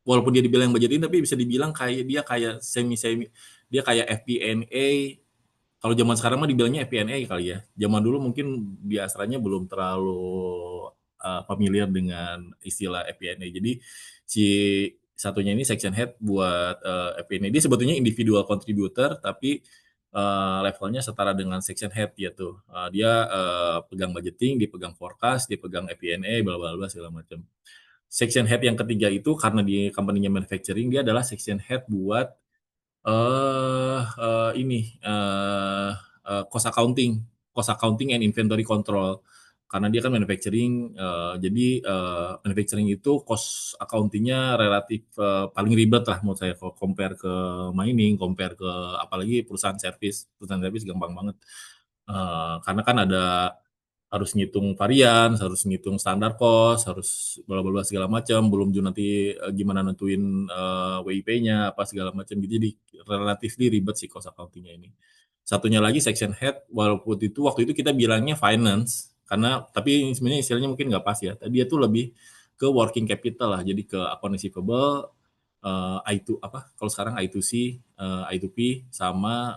walaupun dia dibilang budgeting, tapi bisa dibilang kayak semi-semi, dia kayak FP&A. Kalau zaman sekarang mah dibilangnya FP&A kali ya. Zaman dulu mungkin di Astranya belum terlalu familiar dengan istilah FP&A. Jadi si satunya ini section head buat FP&A. Dia sebetulnya individual contributor, tapi levelnya setara dengan section head dia tuh. Dia pegang budgeting, dia pegang forecast, dia pegang FP&A, bla bla bla segala macam. Section head yang ketiga itu karena di company-nya manufacturing, dia adalah section head buat ini, cost accounting and inventory control. Karena dia kan manufacturing, jadi manufacturing itu cost accounting-nya relatif paling ribet lah menurut saya kalau compare ke mining, compare ke apalagi perusahaan service. Perusahaan service gampang banget. Karena kan harus ngitung varian, harus ngitung standar cost, harus bla bla bla segala macam, belum juga nanti gimana nentuin WIP-nya apa segala macam gitu. Jadi relatif ribet sih cost accounting-nya ini. Satunya lagi section head, walaupun itu waktu itu kita bilangnya finance, Karena tapi sebenarnya istilahnya mungkin nggak pas ya. Dia tuh lebih ke working capital lah, jadi ke account receivable, I2 apa, kalau sekarang I2C, I2P, sama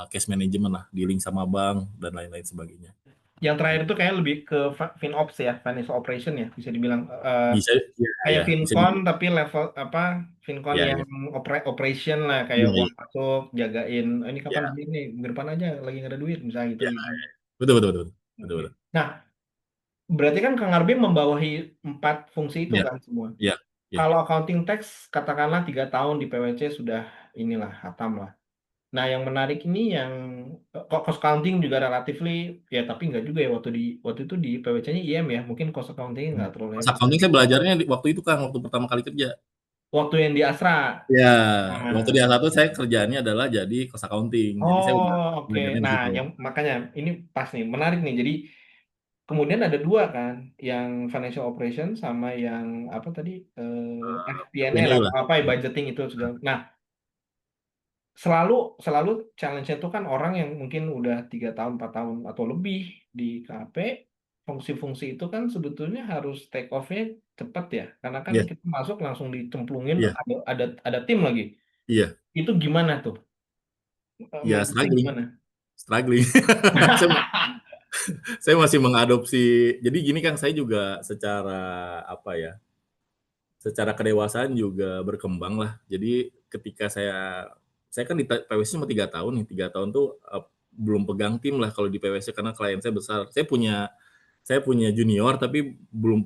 cash management lah, dealing sama bank dan lain-lain sebagainya. Yang terakhir Gitu. itu kayak lebih ke FinOps ya, financial operation ya, bisa dibilang Bisa, ya, kayak ya, bisa FinCon dibilang. tapi level apa FinCon Ya, yang ya, operation lah, kayak ya, uang ya, masuk, jagain, "Oh, ini kapan ya, duit nih, minggu depan aja lagi nggak ada duit," misalnya gitu ya. gitu. Betul, betul, betul, betul, Oke. betul. Nah, berarti kan Kang Arbi membawahi 4 fungsi itu Ya, kan semua. ya, ya. Kalau accounting tax katakanlah 3 tahun di PwC sudah inilah hatam lah. Nah, yang menarik ini yang kok cost accounting juga relatively ya, tapi nggak juga ya, waktu itu di PwC-nya IM ya, mungkin cost accounting nggak terlalu Pas heavy. accounting saya belajarnya waktu itu Kang, waktu pertama kali kerja. Waktu yang di Astra. Ya, waktu Nah, di A1 saya kerjaannya adalah jadi cost accounting. Jadi saya udah oh, oke. belajarnya di Nah, situ. yang makanya ini pas nih, menarik nih. Jadi kemudian ada dua kan, yang financial operation sama yang apa tadi, FP&A FP&A lah, lah. apa ya, budgeting itu segala. Nah, selalu selalu challenge-nya itu kan orang yang mungkin udah 3 tahun, 4 tahun atau lebih di KP, fungsi-fungsi itu kan sebetulnya harus take off-nya cepat ya, karena kan Iya, kita masuk langsung dicemplungin, iya, ada tim lagi. iya. Itu gimana tuh? Ya Manajenya struggling, gimana? struggling. Saya saya masih mengadopsi. Jadi gini Kang, saya juga secara apa ya, secara kedewasaan juga berkembang lah. Jadi ketika saya kan di PwC cuma 3 tahun nih, 3 tahun tuh belum pegang tim lah kalau di PwC karena klien saya besar. Saya punya junior tapi belum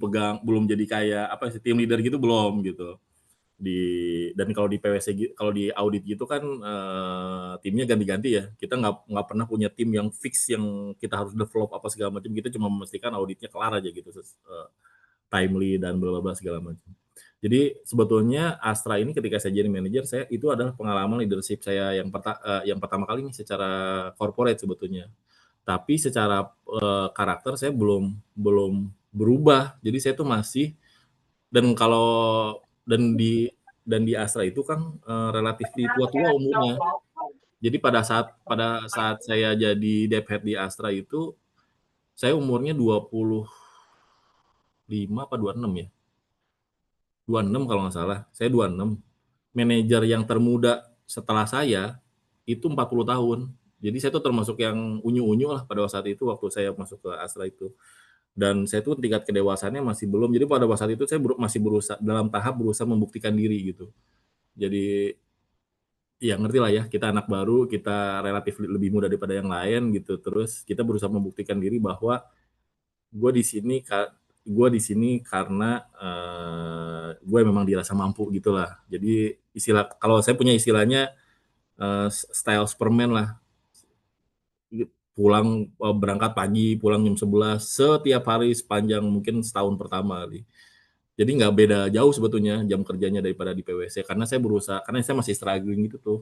jadi kayak apa sih tim leader gitu belum gitu. Dan kalau di PwC kalau di audit gitu kan timnya ganti-ganti ya. Kita nggak pernah punya tim yang fix yang kita harus develop apa segala macam. Kita cuma memastikan auditnya kelar aja gitu, timely dan bla bla bla segala macam. Jadi sebetulnya Astra ini ketika saya jadi manajer, saya itu adalah pengalaman leadership saya yang pertama kali nih secara corporate sebetulnya. Tapi secara karakter saya belum belum berubah. Jadi saya tuh masih dan kalau dan di Astra itu kan relatif tua-tua umurnya. Jadi pada saat saya jadi dev head di Astra itu saya umurnya 25 apa 26 ya? 26 kalau nggak salah. Saya 26. Manajer yang termuda setelah saya itu 40 tahun. Jadi saya tuh termasuk yang unyu-unyu lah pada saat itu waktu saya masuk ke Astra itu. Dan saya tuh tingkat kedewasaannya masih belum. Jadi pada saat itu saya masih berusaha dalam tahap berusaha membuktikan diri gitu. Jadi ya ngerti lah ya, kita anak baru, kita relatif lebih muda daripada yang lain gitu. Terus kita berusaha membuktikan diri bahwa gue di sini gue di sini karena gue memang dirasa mampu gitulah. Jadi kalau saya punya istilahnya style Superman lah. Pulang berangkat pagi, pulang jam 11 setiap hari sepanjang mungkin setahun pertama kali. Jadi nggak beda jauh sebetulnya jam kerjanya daripada di PwC karena saya masih struggling gitu tuh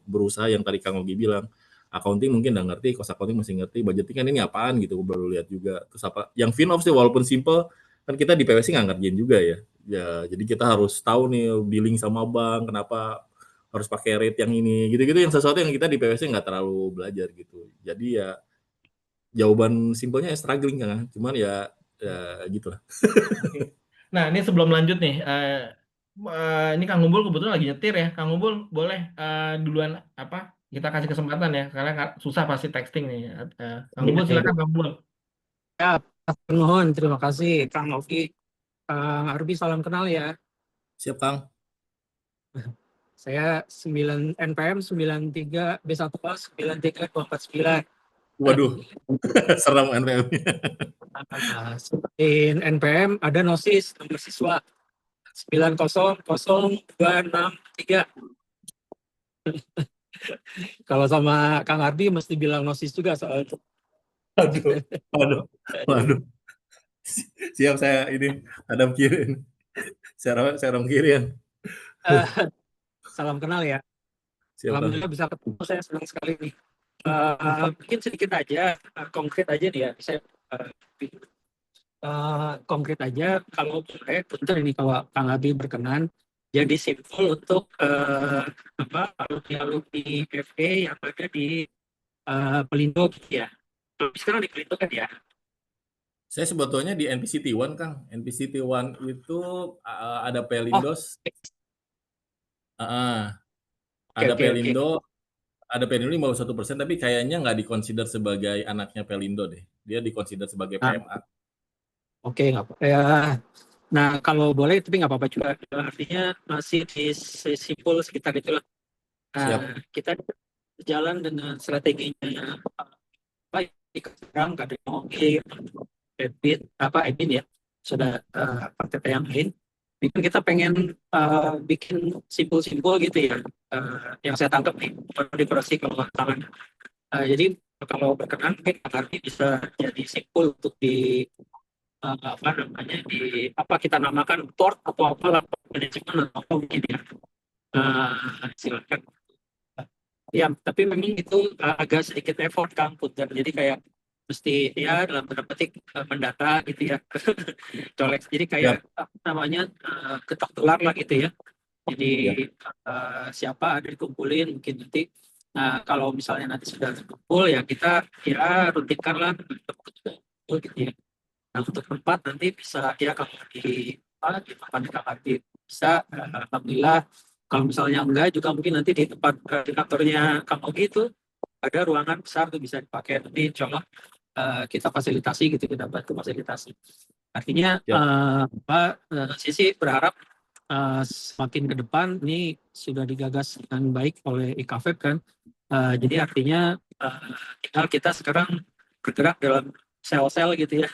berusaha yang tadi Kang Ogi bilang accounting mungkin nggak ngerti, cost accounting masih ngerti, budgeting kan ini apaan gitu baru lihat juga. Terus apa yang FinOps sih walaupun simple kan kita di PwC nggak ngerjain juga ya. Ya jadi kita harus tahu nih dealing sama bank kenapa harus pakai rate yang ini gitu-gitu yang sesuatu yang kita di PwC nggak terlalu belajar gitu. Jadi ya jawaban simpelnya ya struggling kan, cuman ya gitulah. Oke. Nah, ini sebelum lanjut nih, ini Kang Ngumbul kebetulan lagi nyetir ya. Kang Ngumbul boleh duluan apa? Kita kasih kesempatan ya, karena susah pasti texting nih. Kang Iya, Ngumbul iya. silakan Kang Ngumbul. Ya, nuhun, terima kasih Kang Oki. Kang Arbi, salam kenal ya. Siap Kang. Saya 9 NPM 93 B1 93249. Waduh, serem NPM-nya. Seperti NPM ada nosis nomor siswa 9000263. Kalau sama Kang Arbi mesti bilang nosis juga soal itu. Waduh, waduh, waduh. Siap saya ini hadap kiri. Saya rom kiri ya. Eh, Salam kenal ya. Siap Kang. Alhamdulillah bisa ketemu, saya senang sekali nih. Mungkin sedikit aja, konkret aja nih ya. Saya konkret aja, kalau boleh, bentar ini kalau Kang Abi berkenan, jadi simpel untuk alumni FE yang ada di Pelindo gitu ya. Tapi sekarang di Pelindo kan ya. Saya sebetulnya di NPCT One, Kang. NPCT One itu ada Oh, Pelindos, oke ada oke oke. Pelindo, ada Pelindo 51%, tapi kayaknya nggak dikonsider sebagai anaknya Pelindo deh. Dia dikonsider sebagai Nah, PMA. oke nggak apa. Ya, nah kalau boleh tapi nggak apa-apa juga. Artinya masih di simpul sekitar itulah. Siap, Kita jalan dengan strateginya baik sekarang ada Oke, Edit apa Edin ya sudah partai yang lain. Itu kita pengen bikin simpul-simpul gitu ya. Yang saya tangkap nih di Prosi kalau tangan. Jadi kalau berkenan mungkin nanti bisa jadi simpul untuk di apa namanya di apa kita namakan port atau apa lah manajemen atau apa mungkin ya. Silakan. Ya, tapi memang itu agak sedikit effort Kang Puter. Jadi kayak mesti ya dalam tanda petik mendata gitu ya. Colek. Jadi kayak siap, apa namanya ketok telur lah gitu ya. Jadi siap. siapa ada dikumpulin mungkin nanti kalau misalnya nanti sudah terkumpul ya kita ya rutinkan lah gitu ya. Nah, untuk tempat nanti bisa ya kalau di tempat di KKP bisa alhamdulillah kalau misalnya enggak juga mungkin nanti di tempat di kantornya Kang Ogi itu ada ruangan besar tuh bisa dipakai nanti insya Allah kita fasilitasi gitu kita bantu fasilitasi artinya Siap. sisi berharap semakin ke depan ini sudah digagas dengan baik oleh IKFEB kan. Jadi artinya tinggal kita sekarang bergerak dalam sel-sel gitu ya.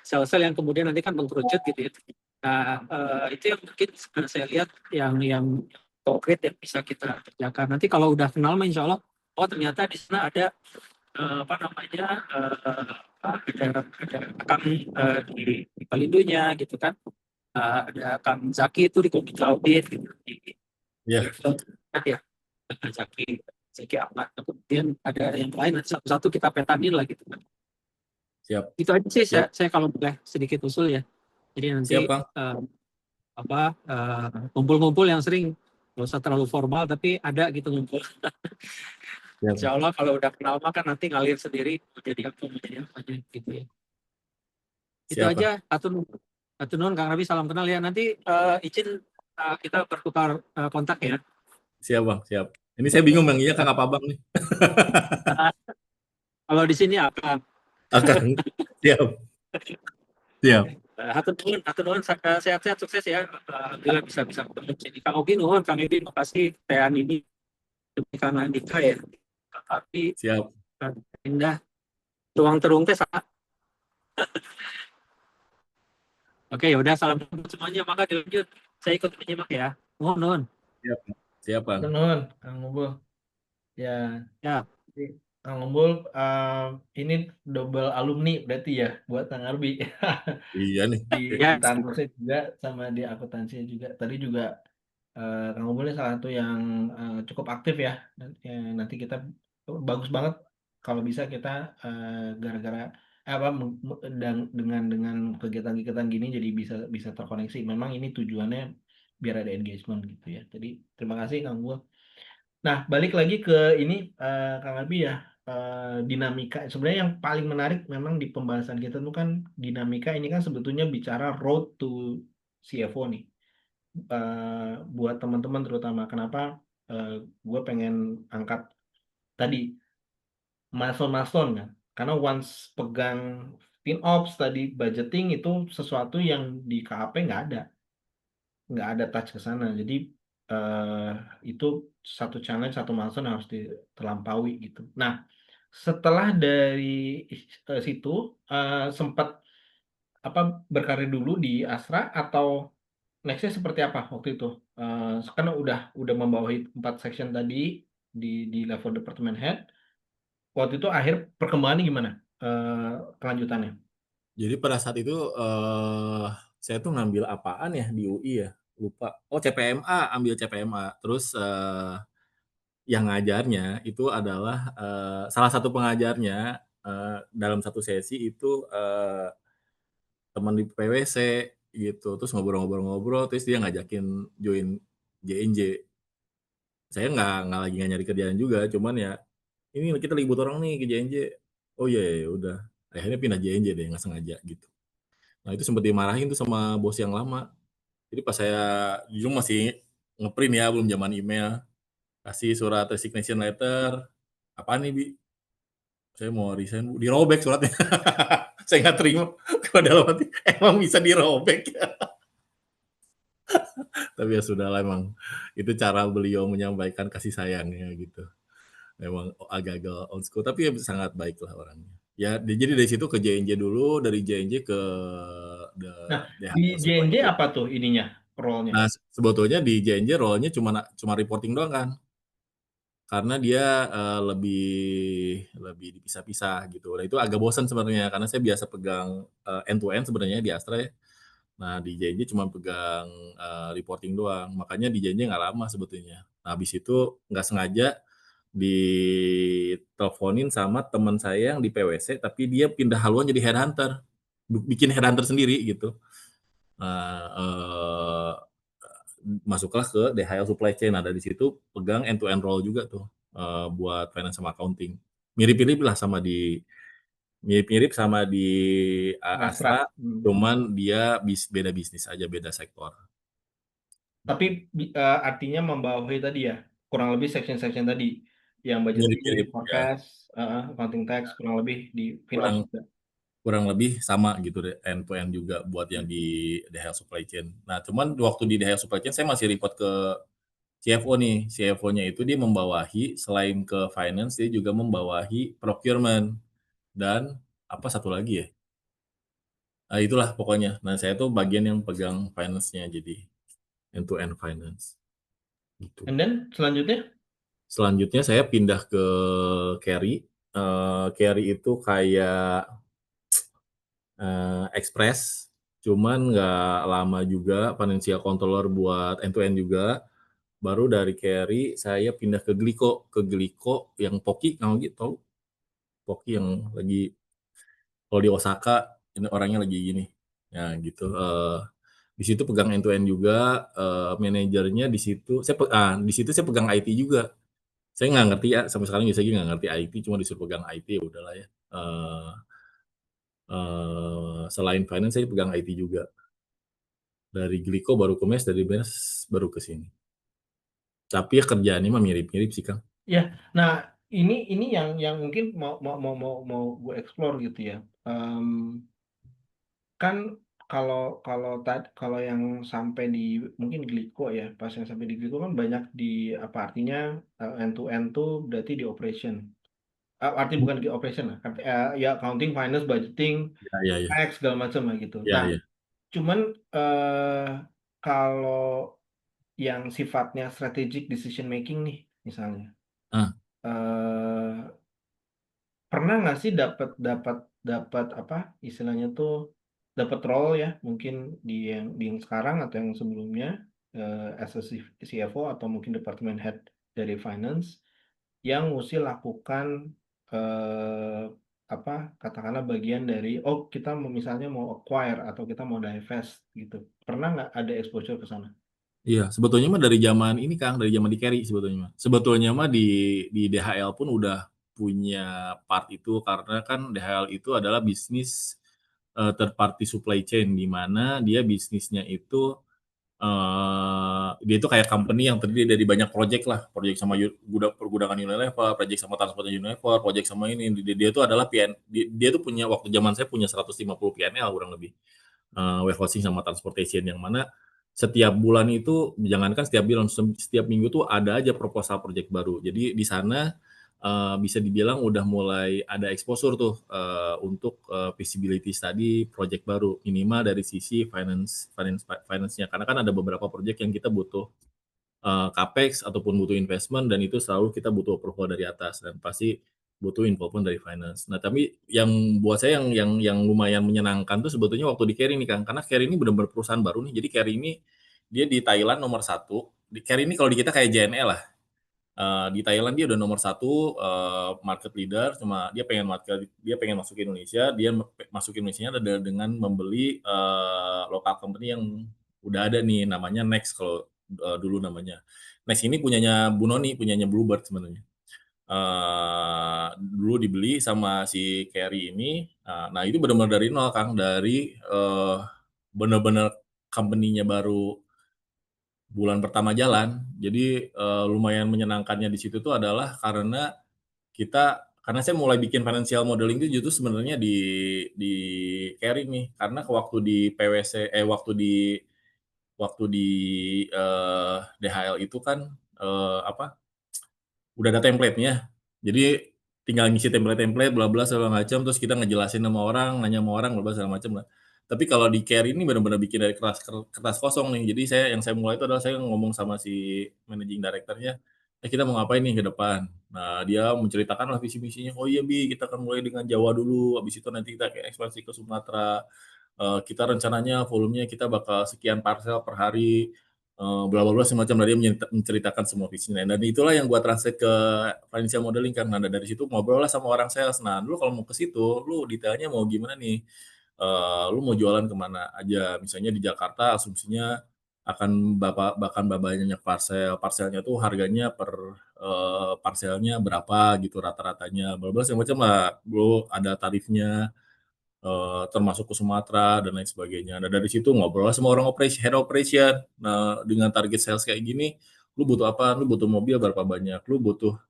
Sel-sel yang kemudian nanti kan mengkerucut gitu ya. Nah, itu yang mungkin saya lihat yang konkret yang bisa kita kerjakan. Nanti kalau udah kenal, insya Allah, oh ternyata di sana ada apa namanya ada akan di Palindonya gitu kan. Ada Kang Zaki itu di komite audit gitu. Ya, Ya, Kang Zaki Ahmad. Kemudian ada yang lain nanti satu-satu kita petanin lah gitu kan. siap, Itu aja sih siap, saya kalau boleh sedikit usul ya. Jadi nanti siap, Kang. kumpul-kumpul yang sering nggak usah terlalu formal tapi ada gitu ngumpul. Siap, Insya Allah kalau udah kenal mah kan nanti ngalir sendiri menjadi apa gitu ya. Itu siap, aja Kang. Atur nuhun Kang Rabi salam kenal ya. Nanti izin kita bertukar kontak ya. Siap, Bang, siap. Ini saya bingung, Bang. Iya, Kang, apa Bang nih? Nah, kalau di sini apa? Kang. Siap, siap. Atur nuhun sehat-sehat sukses ya. Alhamdulillah bisa ketemu di sini. Kang Ogi nuhun, Kang Edi makasih Tean ini demi Kang Andika ya. Tapi Siap. indah ruang terung teh sama. Oke, ya udah salam semuanya. Maka dilanjut. Saya ikut menyimak ya. Nuhun, nuhun. Siap, siap, Bang. Tenun, Kang Ngumpul. Ya, Ya, jadi Kang Ngumpul, ini double alumni berarti ya buat Kang Arbi. Iya nih. Di ya, Tanrusnya juga sama di akuntansi juga. Tadi juga Kang Ngumpul ini salah satu yang cukup aktif ya. Nanti kita bagus banget kalau bisa kita gara-gara apa dengan kegiatan-kegiatan gini jadi bisa bisa terkoneksi. Memang ini tujuannya biar ada engagement gitu ya. Jadi terima kasih Kang Ngumpul. Nah, balik lagi ke ini Kang Abi ya, dinamika. Sebenarnya yang paling menarik memang di pembahasan kita itu kan dinamika ini kan sebetulnya bicara road to CFO nih. Buat teman-teman terutama kenapa gue pengen angkat tadi milestone-milestone kan. Karena once pegang FinOps tadi budgeting itu sesuatu yang di KAP nggak ada touch ke sana. Jadi eh, itu satu challenge, satu milestone yang harus terlampaui gitu. Nah, setelah dari situ sempat apa berkarir dulu di Astra atau nextnya seperti apa waktu itu? Karena udah membawahi 4 section tadi di level department head. Waktu itu akhir perkembangannya gimana? Kelanjutannya? Jadi pada saat itu saya tuh ngambil apaan ya di UI ya? Lupa. Oh, CPMA, ambil CPMA. Terus yang ngajarnya itu adalah salah satu pengajarnya dalam satu sesi itu teman di PwC gitu. Terus ngobrol-ngobrol-ngobrol, terus dia ngajakin join JNJ. Saya nggak lagi nggak nyari kerjaan juga, cuman ya ini kita lagi butuh orang nih ke JNJ. Oh iya, ya udah. Akhirnya pindah JNJ deh, nggak sengaja gitu. Nah itu sempat dimarahin tuh sama bos yang lama. Jadi pas saya jujur masih ngeprint ya, belum zaman email, kasih surat resignation letter, "Apaan nih, Bi? Saya mau resign, Bu." Dirobek suratnya. Saya nggak terima. Kalau dalam hati, emang bisa dirobek ya? Tapi ya sudahlah, emang itu cara beliau menyampaikan kasih sayangnya gitu. Memang agak-agak old school, tapi ya sangat baik lah orangnya. Ya, jadi dari situ ke JNJ dulu, dari JNJ ke Nah, di DHL Supply JNJ Chain. apa tuh ininya, role-nya? Nah, sebetulnya di JNJ role-nya cuma reporting doang kan, karena dia lebih lebih dipisah-pisah gitu. Nah itu agak bosan sebenarnya, karena saya biasa pegang end to end sebenarnya di Astra ya. Nah di JNJ cuma pegang reporting doang, makanya di JNJ nggak lama sebetulnya. Nah habis itu nggak sengaja diteleponin sama teman saya yang di PwC, tapi dia pindah haluan jadi headhunter, bikin headhunter sendiri gitu. Nah, masuklah ke DHL Supply Chain. Nah dari situ pegang end to end role juga tuh buat finance sama accounting. Mirip-mirip lah sama di mirip-mirip sama di Astra. Astra, cuman dia beda bisnis aja, beda sektor. Tapi artinya membawahi tadi ya, kurang lebih section-section tadi, yang budgeting, Mirip-mirip ya, forecast, accounting tax, kurang lebih di FinOps kurang juga. kurang lebih sama gitu deh, end to end juga buat yang di DHL Supply Chain. Nah, cuman waktu di DHL Supply Chain saya masih report ke CFO nih. CFO-nya itu dia membawahi selain ke finance, dia juga membawahi procurement dan apa satu lagi ya? Nah, itulah pokoknya. Nah, saya tuh bagian yang pegang finance-nya, jadi end to end finance gitu. And then selanjutnya, Selanjutnya saya pindah ke Carry. Carry itu kayak Express, cuman nggak lama juga, financial controller buat end to end juga. Baru dari Carry saya pindah ke Glico yang Poki, kamu gitu tahu? Poki yang lagi kalau di Osaka ini orangnya lagi gini. Ya gitu. Di situ pegang end to end juga, manajernya di situ di situ saya pegang IT juga. Saya nggak ngerti ya, sampai sekarang juga saya nggak ngerti IT, cuma disuruh pegang IT ya udahlah ya. Selain finance saya pegang IT juga. Dari Glico baru ke MES, dari MES baru ke sini. Tapi ya kerjaannya mah mirip-mirip sih, Kang. ya. Nah, ini yang mungkin mau gue explore gitu ya. Kan kalau yang sampai di mungkin Gliko ya, pas yang sampai di Gliko kan banyak di apa artinya, end to end tuh berarti di operation. Arti bukan di operation lah, ya accounting, finance, budgeting, Ya, ya, ya. tax segala macam lah gitu. Ya, Nah, ya. cuman kalau yang sifatnya strategic decision making nih misalnya, Ah, eh, pernah nggak sih dapat dapat dapat apa istilahnya tuh, dapat role ya mungkin di yang sekarang atau yang sebelumnya, as a CFO atau mungkin department head dari finance yang mesti lakukan, eh, apa katakanlah bagian dari, oh kita misalnya mau acquire atau kita mau divest gitu, pernah nggak ada exposure ke sana? iya, sebetulnya mah dari zaman ini, Kang, dari zaman di Carry sebetulnya mah. Sebetulnya mah di DHL pun udah punya part itu, karena kan DHL itu adalah bisnis third party supply chain, di mana dia bisnisnya itu dia itu kayak company yang terdiri dari banyak project lah, project sama pergudangan Unilever, project sama transportasi Unilever, project sama ini. Dia itu adalah dia tuh punya waktu zaman saya punya 150 PNL kurang lebih. Warehousing sama transportation yang mana setiap bulan itu jangankan setiap bulan, setiap minggu tuh ada aja proposal project baru. Jadi di sana bisa dibilang udah mulai ada exposure tuh untuk visibility study project baru minimal dari sisi finance-nya, karena kan ada beberapa project yang kita butuh capex ataupun butuh investment, dan itu selalu kita butuh approval dari atas dan pasti butuh involvement dari finance. Nah, tapi yang buat saya yang lumayan menyenangkan tuh sebetulnya waktu di Carry ini, Kang, karena Carry ini benar-benar perusahaan baru nih. Jadi Carry ini dia di Thailand nomor satu. Di Carry ini kalau di kita kayak JNE lah. Di Thailand dia udah nomor satu market leader. Cuma dia pengen masuk ke Indonesia. Dia masuk ke Indonesia dengan membeli lokal company yang udah ada nih, namanya Next kalau dulu namanya. Next ini punyanya Bu Noni, punyanya Bluebird sebenarnya. dulu dibeli sama si Carry ini. Nah itu benar-benar dari nol, Kang, dari benar-benar company-nya baru bulan pertama jalan. Jadi lumayan menyenangkannya di situ tuh adalah karena saya mulai bikin financial modeling itu justru sebenarnya di Carry nih, karena waktu di PwC waktu di DHL itu kan apa, udah ada template-nya. Jadi tinggal ngisi template-template bla bla segala macam, terus kita ngejelasin sama orang, nanya sama orang bla bla segala macam lah. Tapi kalau di Carry ini benar-benar bikin dari kertas kosong nih. Jadi yang saya mulai itu adalah saya ngomong sama si managing director-nya, kita mau ngapain nih ke depan. Nah, dia menceritakan lah visi misinya. Oh iya Bi, kita akan mulai dengan Jawa dulu, habis itu nanti kita ekspansi ke Sumatera. Kita rencananya volumenya kita bakal sekian parcel per hari, bla bla bla semacam, dari dia menceritakan semua visinya. Dan itulah yang gua translate ke financial modeling kan. Nah, dari situ ngobrol lah sama orang sales. Nah, lu kalau mau ke situ, lu detailnya mau gimana nih? Lu mau jualan kemana aja? Misalnya di Jakarta, asumsinya bahkan banyak parcel. Parcelnya tuh harganya per parcelnya berapa gitu rata-ratanya. Bla bla semacam lah. Lu ada tarifnya, termasuk ke Sumatera dan lain sebagainya. Nah dari situ ngobrol sama orang head operation. Nah dengan target sales kayak gini, lu butuh apa? Lu butuh mobil berapa banyak? Lu butuh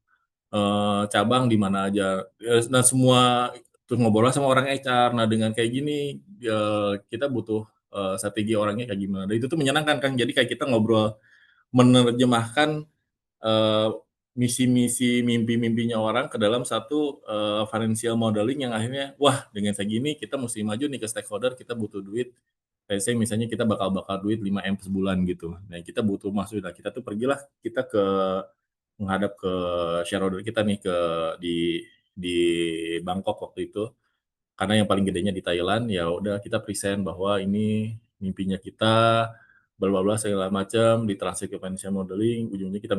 cabang di mana aja? Nah semua terus ngobrol sama orang HR. Nah dengan kayak gini kita butuh strategi orangnya kayak gimana. Dan itu tuh menyenangkan kan. Jadi kayak kita ngobrol menerjemahkan eh, misi-misi mimpi-mimpinya orang ke dalam satu financial modeling yang akhirnya wah dengan segini kita mesti maju nih ke stakeholder, kita butuh duit. Kayak saya misalnya kita bakal duit 5M sebulan gitu. Nah, kita butuh masuk. Nah, kita tuh pergilah kita menghadap ke shareholder kita nih di Bangkok waktu itu. Karena yang paling gedenya di Thailand, ya udah kita present bahwa ini mimpinya kita, bla bla bla segala macam, ditranslate ke financial modeling, ujungnya kita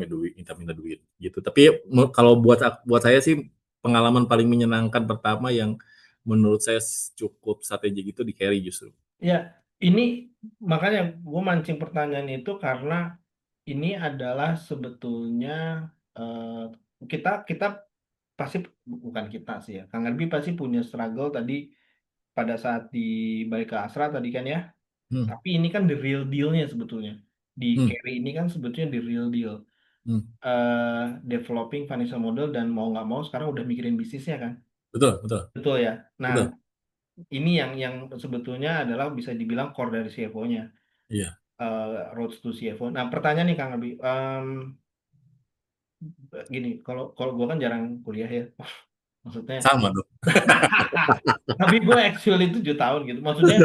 minta duit gitu. Tapi kalau buat saya sih pengalaman paling menyenangkan pertama yang menurut saya cukup strategik itu di Carry justru. Ya, ini makanya gue mancing pertanyaan itu karena ini adalah sebetulnya eh, kita kita pasti, bukan kita sih ya, Kang Arbi pasti punya struggle tadi pada saat di balik ke Astra tadi kan ya. Hmm, Tapi ini kan the real deal-nya sebetulnya. Di hmm, Carry ini kan sebetulnya the real deal. hmm. Developing financial model dan mau nggak mau sekarang udah mikirin bisnisnya kan. Betul, betul, Betul ya. Nah, betul. ini yang sebetulnya adalah bisa dibilang core dari CFO-nya. Iya, Road to CFO. Nah, pertanyaan nih Kang Abi. Gini, kalau kalau gue kan jarang kuliah ya. Maksudnya, sama dong. tapi gue actually 7 tahun gitu. Maksudnya,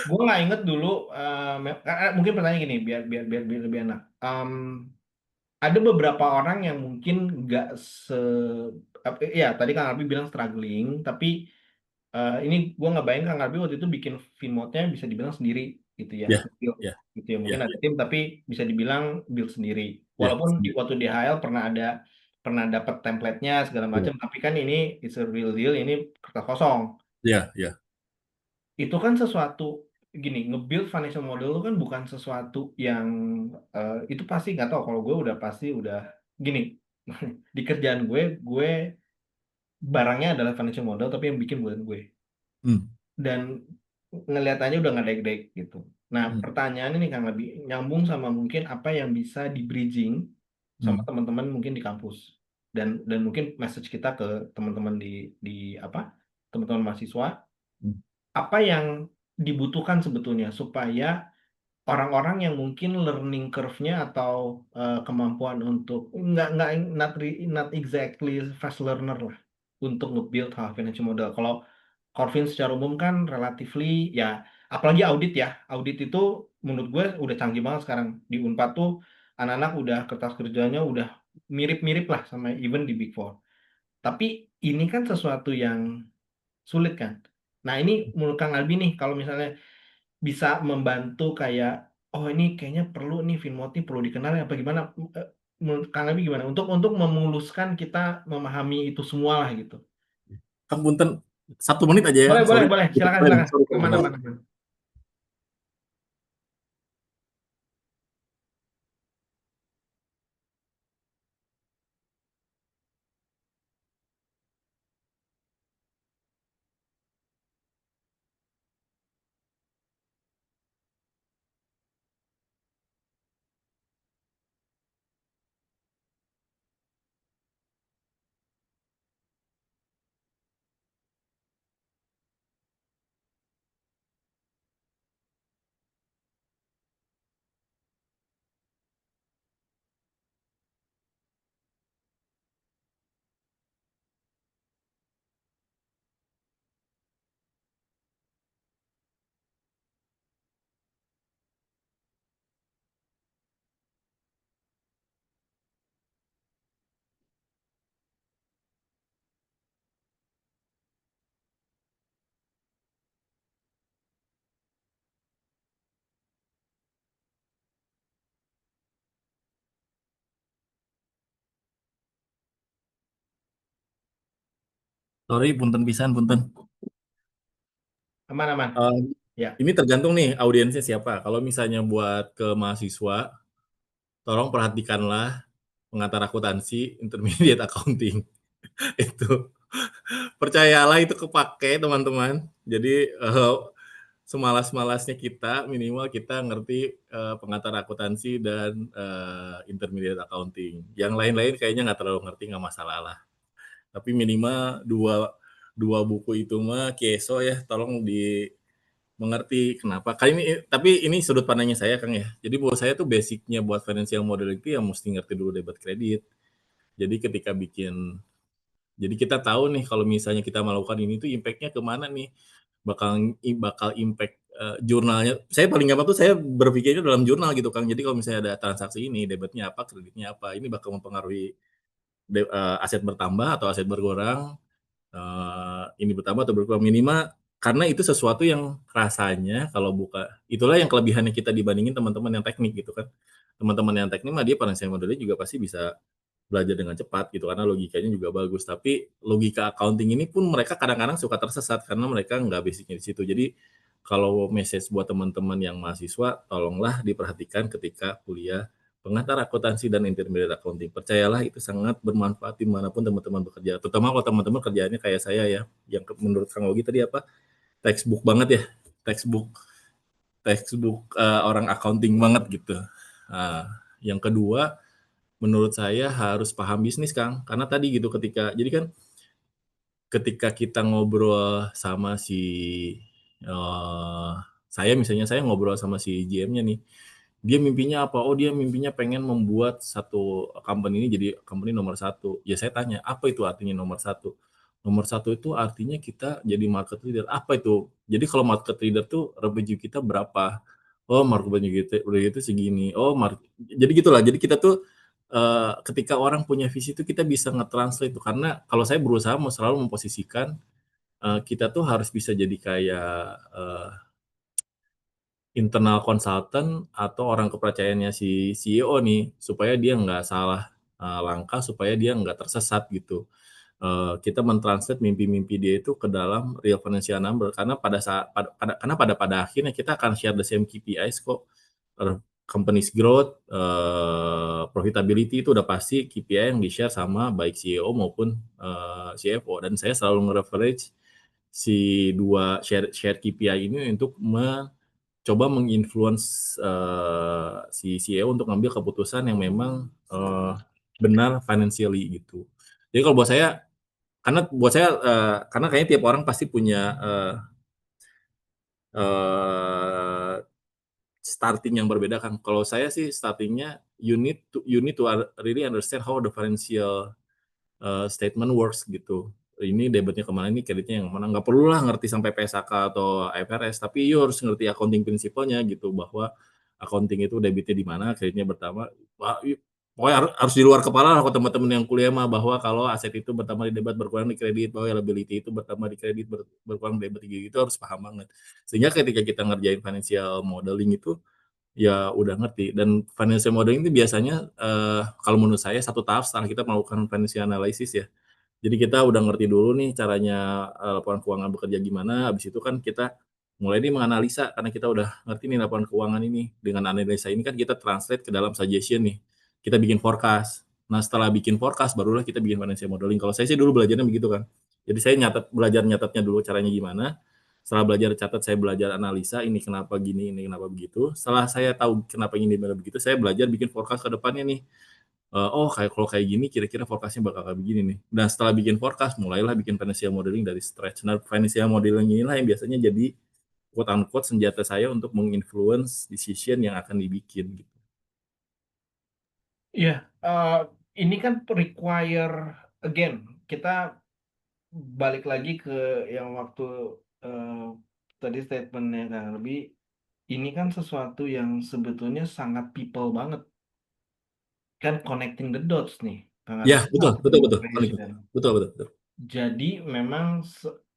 gue nggak inget dulu. Mungkin pertanyaan gini, biar lebih enak. Ada beberapa orang yang mungkin nggak se ya tadi Kang Arbi bilang struggling, tapi ini gue nggak bayangin Kang Arbi waktu itu bikin Vmode-nya bisa dibilang sendiri gitu ya, Ya, build ya, gitu ya, mungkin ya, ada tim tapi bisa dibilang build sendiri, ya, walaupun waktu di HL pernah dapat template-nya segala ya, macam, tapi kan ini it's a real deal, ini kertas kosong. ya, ya. Itu kan sesuatu gini, nge-build financial model itu kan bukan sesuatu yang itu pasti nggak tahu, kalau gue udah pasti udah gini. Di kerjaan gue barangnya adalah financial model tapi yang bikin bukan gue, Hmm, dan ngelihatannya udah nggak dek-dek gitu. Nah, hmm, pertanyaan ini kan lebih nyambung sama mungkin apa yang bisa di bridging sama hmm, teman-teman mungkin di kampus, dan mungkin message kita ke teman-teman di apa, teman-teman mahasiswa, hmm, apa yang dibutuhkan sebetulnya supaya orang-orang yang mungkin learning curve-nya atau kemampuan untuk nggak not exactly fast learner lah untuk nge-build hal financial model. Kalau Corvin secara umum kan relatively ya, apalagi audit ya. Audit itu menurut gue udah canggih banget sekarang. Di Unpad tuh anak-anak udah kertas kerjanya udah mirip-mirip lah sama even di Big Four. Tapi ini kan sesuatu yang sulit kan. Nah ini menurut Kang Albi nih, kalau misalnya bisa membantu kayak, oh ini kayaknya perlu nih Finmoti perlu dikenal ya, apa gimana. Menurut Kang Abi gimana untuk memuluskan kita memahami itu semua lah gitu. Kang Punten, 1 menit aja ya, Boleh, boleh, sorry. boleh, silakan, silakan, Sorry, aman, Kang. aman, aman. Sorry, punten pisan, punten. Aman-aman. Eh, Ya. ini tergantung nih audiensnya siapa. Kalau misalnya buat ke mahasiswa, tolong perhatikanlah pengantar akuntansi, intermediate accounting. Itu percayalah itu kepake teman-teman. Jadi semalas-malasnya kita minimal kita ngerti pengantar akuntansi dan intermediate accounting. Yang lain-lain kayaknya nggak terlalu ngerti, nggak masalah lah. Tapi minimal dua dua buku itu mah keso ya, tolong mengerti kenapa. Kali ini tapi ini sudut pandangnya saya Kang ya. Jadi buat saya tuh basicnya buat financial modeling itu ya mesti ngerti dulu debit kredit. Jadi ketika bikin jadi kita tahu nih kalau misalnya kita melakukan ini tuh impact-nya kemana nih, bakal impact jurnalnya. Saya paling gampang tuh saya berpikirnya dalam jurnal gitu Kang. Jadi kalau misalnya ada transaksi ini, debitnya apa, kreditnya apa, ini bakal mempengaruhi aset bertambah atau aset berkurang, ini bertambah atau berkurang minimal karena itu sesuatu yang rasanya kalau itulah yang kelebihannya kita dibandingin teman-teman yang teknik gitu kan. Teman-teman yang teknik mah dia financial modeling juga pasti bisa belajar dengan cepat gitu karena logikanya juga bagus. Tapi logika accounting ini pun mereka kadang-kadang suka tersesat karena mereka nggak basicnya di situ. Jadi kalau message buat teman-teman yang mahasiswa, tolonglah diperhatikan ketika kuliah pengantar akuntansi dan intermediate accounting. Percayalah itu sangat bermanfaat dimanapun teman-teman bekerja. Terutama kalau teman-teman kerjaannya kayak saya ya, yang menurut Kang Ogi tadi apa, textbook banget ya, textbook textbook orang accounting banget gitu. Nah, yang kedua, menurut saya harus paham bisnis Kang, karena tadi gitu jadi kan ketika kita ngobrol sama eee, saya ngobrol sama si GM-nya nih, dia mimpinya apa? Oh, dia mimpinya pengen membuat satu company ini jadi company nomor satu. Ya saya tanya, "Apa itu artinya nomor satu?" Nomor satu itu artinya kita jadi market leader. Apa itu? Jadi kalau market leader tuh revenue kita berapa? Oh, market revenue itu segini. Oh, jadi gitulah. Jadi kita tuh ketika orang punya visi itu kita bisa nge-translate tuh, karena kalau saya berusaha selalu memposisikan, kita tuh harus bisa jadi kayak, internal consultant atau orang kepercayaannya si CEO nih, supaya dia nggak salah, langkah, supaya dia nggak tersesat gitu. Kita men-translate mimpi-mimpi dia itu ke dalam real financial number, karena pada akhirnya kita akan share the same KPIs kok. Company's growth, profitability itu udah pasti KPI yang di-share sama baik CEO maupun CFO, dan saya selalu nge-leverage si dua share KPI ini untuk coba menginfluence si CEO untuk ngambil keputusan yang memang benar financially gitu. Jadi kalau buat saya karena kayaknya tiap orang pasti punya uh, starting yang berbeda kan. Kalau saya sih startingnya you need to really understand how the financial statement works gitu. Ini debitnya kemana, ini kreditnya yang mana. Nggak perlu lah ngerti sampai PSAK atau IFRS, tapi you harus ngerti accounting prinsipalnya gitu, bahwa accounting itu debitnya di mana, kreditnya bertambah. Pokoknya harus di luar kepala lah kalau teman-teman yang kuliah mah, bahwa kalau aset itu bertambah di debit berkurang di kredit, bahwa liability itu bertambah di kredit berkurang di debit, gitu harus paham banget. Sehingga ketika kita ngerjain financial modeling itu ya udah ngerti. Dan financial modeling itu biasanya kalau menurut saya satu tahap setelah kita melakukan financial analysis ya. Jadi kita udah ngerti dulu nih caranya laporan keuangan bekerja gimana, habis itu kan kita mulai nih menganalisa karena kita udah ngerti nih laporan keuangan ini. Dengan analisa ini kan kita translate ke dalam suggestion nih. Kita bikin forecast. Nah, setelah bikin forecast barulah kita bikin financial modeling. Kalau saya sih dulu belajarnya begitu kan. Jadi saya belajar nyatetnya dulu caranya gimana. Setelah belajar catat, saya belajar analisa ini kenapa gini, ini kenapa begitu. Setelah saya tahu kenapa ini begitu, saya belajar bikin forecast ke depannya nih. Oh kalau kayak gini kira-kira forecast-nya bakal kayak begini nih. Dan setelah bikin forecast, mulailah bikin financial modeling dari scratch. Nah, financial modeling inilah yang biasanya jadi quote unquote senjata saya untuk menginfluence decision yang akan dibikin gitu. Iya, ini kan require again, kita balik lagi ke yang waktu tadi statement-nya Kang Robi, ini kan sesuatu yang sebetulnya sangat people banget. Kan connecting the dots nih, Kang Ya, Arif betul, satu betul, dua betul. creation. Betul, betul, betul. Jadi memang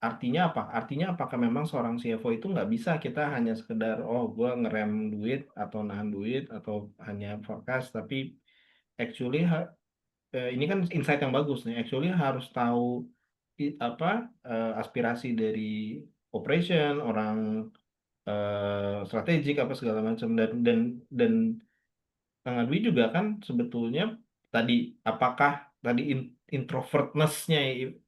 artinya apa? Artinya apakah memang seorang CFO itu nggak bisa kita hanya sekedar gue ngerem duit atau nahan duit atau hanya forecast, tapi actually ini kan insight yang bagus nih. Actually harus tahu aspirasi dari operation, orang strategik apa segala macam, dan Kang Adwi juga kan sebetulnya tadi, apakah tadi introvertness-nya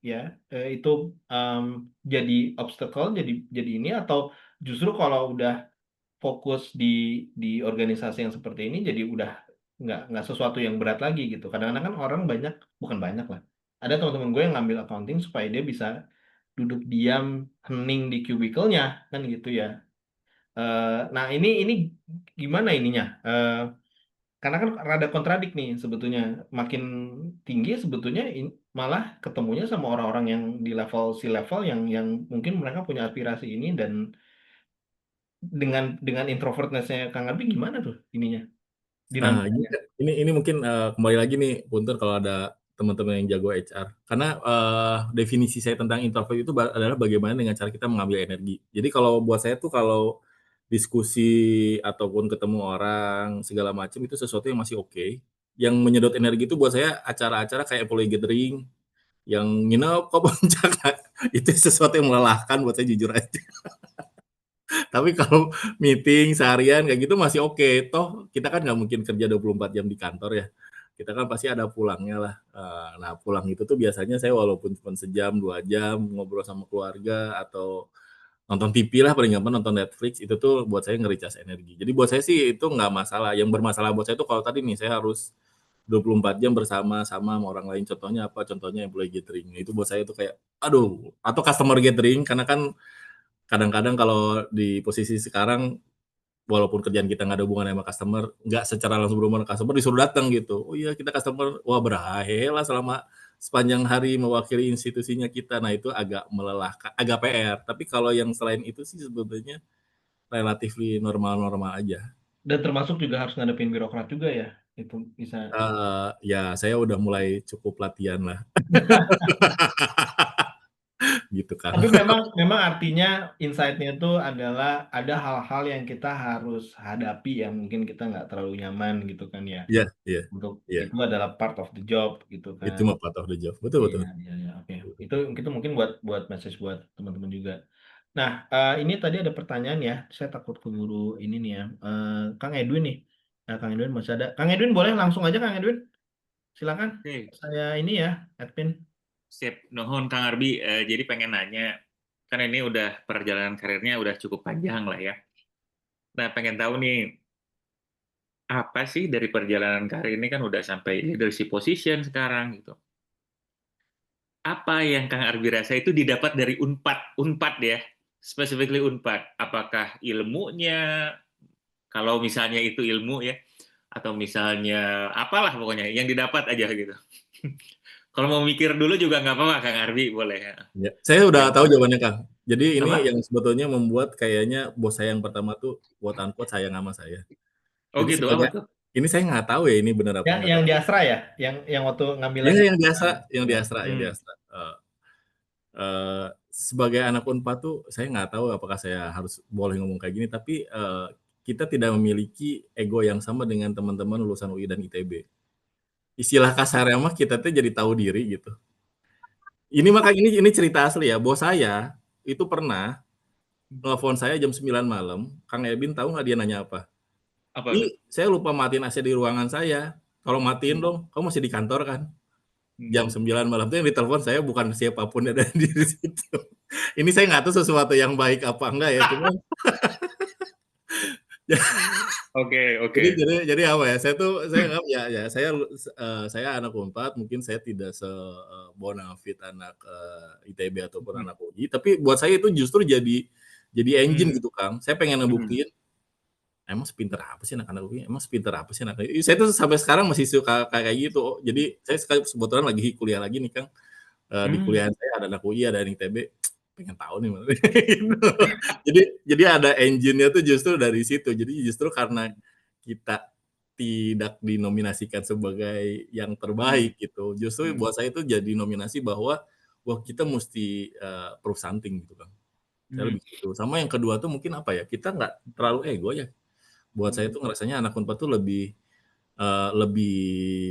ya, itu em, jadi obstacle, jadi ini, atau justru kalau udah fokus di organisasi yang seperti ini jadi udah nggak sesuatu yang berat lagi gitu. Kadang-kadang kan orang banyak, bukan banyak lah, ada teman-teman gue yang ngambil accounting supaya dia bisa duduk diam, hening di kubikelnya kan gitu ya. Nah ini gimana ininya? Karena kan rada kontradik nih sebetulnya. Makin tinggi sebetulnya malah ketemunya sama orang-orang yang di level C-level yang mungkin mereka punya aspirasi ini, dan dengan introvertness-nya Kang Abi gimana tuh ininya, Ini dinamikanya? ini mungkin, kembali lagi nih punten kalau ada teman-teman yang jago HR. Karena, definisi saya tentang introvert itu adalah bagaimana dengan cara kita mengambil energi. Jadi kalau buat saya tuh kalau diskusi ataupun ketemu orang segala macam itu sesuatu yang masih oke. Yang menyedot energi itu buat saya acara-acara kayak employee gathering, yang nginep ke puncak, itu sesuatu yang melelahkan buat saya jujur aja. Tapi kalau meeting seharian kayak gitu masih oke. Toh kita kan nggak mungkin kerja 24 jam di kantor ya. Kita kan pasti ada pulangnya lah. Nah pulang itu tuh biasanya saya walaupun cuma sejam, 2 jam ngobrol sama keluarga atau nonton TV lah, paling gampang nonton Netflix, itu tuh buat saya nge-recharge energi. Jadi buat saya sih itu nggak masalah. Yang bermasalah buat saya tuh kalau tadi nih saya harus 24 jam bersama-sama sama orang lain. Contohnya apa? Contohnya employee gathering. Itu buat saya tuh kayak aduh, atau customer gathering karena kan kadang-kadang kalau di posisi sekarang walaupun kerjaan kita nggak ada hubungan sama customer, nggak secara langsung berhubungan sama customer disuruh datang gitu. Oh iya kita customer, wah berahe lah selama sepanjang hari mewakili institusinya kita. Nah itu agak melelahkan, agak PR. Tapi kalau yang selain itu sih sebetulnya relatif normal-normal aja. Dan termasuk juga harus ngadepin birokrat juga ya, itu bisa. Ya saya udah mulai cukup latihan lah, gitu Kang. Tapi memang artinya insight-nya itu adalah ada hal-hal yang kita harus hadapi yang mungkin kita nggak terlalu nyaman gitu kan ya. Iya, iya, Untuk iya. itu adalah part of the job gitu Itu kan. mah part of the job. Betul, Iya, betul. iya, iya, oke. Itu mungkin buat message buat teman-teman juga. Nah, ini tadi ada pertanyaan ya. Saya takut keburu ini nih ya. Kang Edwin nih. Nah, Kang Edwin masih ada. Kang Edwin boleh langsung aja Kang Edwin. Silakan. Oke, Saya ini ya, admin. siap. Nuhun Kang Arbi. Jadi pengen nanya, kan ini udah perjalanan karirnya udah cukup panjang lah ya. Nah, pengen tahu nih, apa sih dari perjalanan karir ini kan udah sampai leadership position sekarang gitu. Apa yang Kang Arbi rasa itu didapat dari Unpad, Unpad ya, specifically Unpad. Apakah ilmunya, kalau misalnya itu ilmu ya, atau misalnya apalah pokoknya yang didapat aja gitu. Kalau mau mikir dulu juga nggak apa-apa, Kang Arbi boleh. Ya, saya udah tahu jawabannya, Kang. Jadi ini Apa? yang sebetulnya membuat kayaknya bos saya yang pertama tuh quote unquote sayang sama saya. Oh Jadi gitu, apa sebagai tuh? ini saya nggak tahu ya ini benar apa enggak, Yang tapi di Astra ya, yang waktu ngambil ya lagi. yang di Astra, yang di Ya. Astra, yang di Astra. Sebagai anak Unpad tuh saya nggak tahu apakah saya harus boleh ngomong kayak gini, tapi kita tidak memiliki ego yang sama dengan teman-teman lulusan UI dan ITB. Istilah kasarnya mah kita tuh jadi tahu diri gitu. Ini maka ini cerita asli ya. Bos saya itu pernah telepon saya jam 9 malam, Kang Ebin tahu nggak dia nanya apa? Apa tuh? Saya lupa matiin AC di ruangan saya. Tolong matiin Hmm. dong, kamu masih di kantor kan? Hmm. Jam 9 malam itu yang ditelepon saya bukan siapapun yang ada di situ. Ini saya nggak tahu sesuatu yang baik apa enggak ya, cuma Oke, oke. jadi apa ya? Saya nggak ya saya anak Unpad, mungkin saya tidak bonafit anak ITB ataupun anak UI, tapi buat saya itu justru jadi engine gitu Kang. Saya pengen ngebuktiin emang sepinter apa sih anak-anak UI? Emang sepinter apa sih anak UI? Saya tuh sampai sekarang masih suka kayak gitu. Oh, jadi saya kebetulan lagi kuliah lagi nih Kang. Di kuliahan saya ada anak UI, ada anak ITB. Pengen tahu nih. Gitu. Jadi ada engine-nya tuh justru dari situ. Jadi justru karena kita tidak dinominasikan sebagai yang terbaik gitu. Justru buat saya itu jadi nominasi bahwa wah kita mesti prove something gitu Kang. Saya lebih gitu. Sama yang kedua tuh mungkin apa ya? Kita nggak terlalu ego ya. Buat saya tuh ngerasanya anak Unpad tuh lebih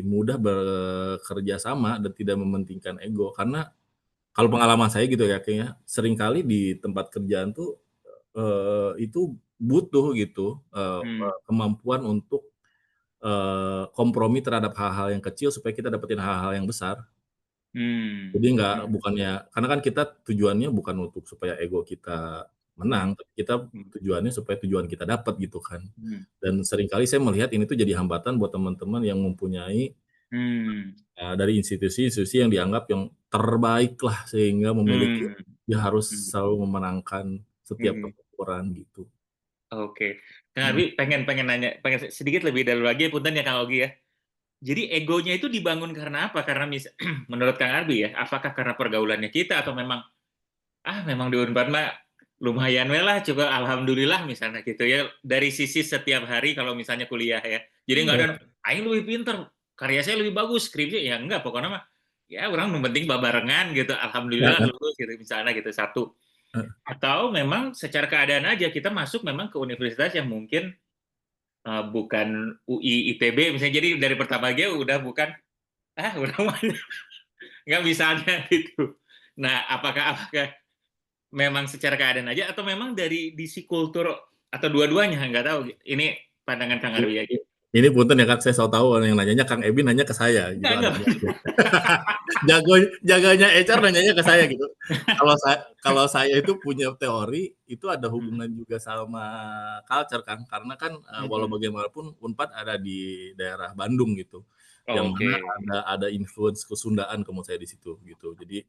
mudah bekerja sama dan tidak mementingkan ego karena kalau pengalaman saya gitu ya, kayaknya seringkali di tempat kerjaan tuh, itu butuh gitu, kemampuan untuk, kompromi terhadap hal-hal yang kecil supaya kita dapetin hal-hal yang besar. Jadi bukannya karena kan kita tujuannya bukan untuk supaya ego kita menang, tapi kita tujuannya supaya tujuan kita dapat gitu kan. Dan seringkali saya melihat ini tuh jadi hambatan buat teman-teman yang mempunyai, dari institusi-institusi yang dianggap yang terbaik lah, sehingga memiliki dia harus selalu memenangkan setiap pertempuran gitu. Oke. Kang Arbi pengen nanya, pengen sedikit lebih dalam lagi, punten ya Kang Ogi ya. Jadi egonya itu dibangun karena apa? Karena menurut Kang Arbi ya, apakah karena pergaulannya kita atau memang memang di Unpad mah lumayan we lah, coba alhamdulillah misalnya gitu ya. Dari sisi setiap hari kalau misalnya kuliah ya. Jadi nggak ada aing lebih pinter, karya saya lebih bagus, skripsi ya enggak, pokoknya mah ya orang yang penting babarengan gitu, alhamdulillah lulus gitu misalnya gitu satu. Atau memang secara keadaan aja kita masuk memang ke universitas yang mungkin bukan UI ITB misalnya, jadi dari pertama aja udah bukan udah nggak misalnya gitu. Nah, apakah memang secara keadaan aja atau memang dari disi kultur atau dua-duanya, nggak tahu. Ini pandangan Kang Arwi aja. Ini punten ya Kak, saya so tahu yang nanyanya Kang Ebi nanya ke saya gitu. Enggak. Jaganya HR nanyanya ke saya gitu. Kalau saya itu punya teori itu ada hubungan juga sama culture kan, karena kan walau bagaimanapun Unpad ada di daerah Bandung gitu, yang mana ada influence Kesundaan menurut saya di situ gitu. Jadi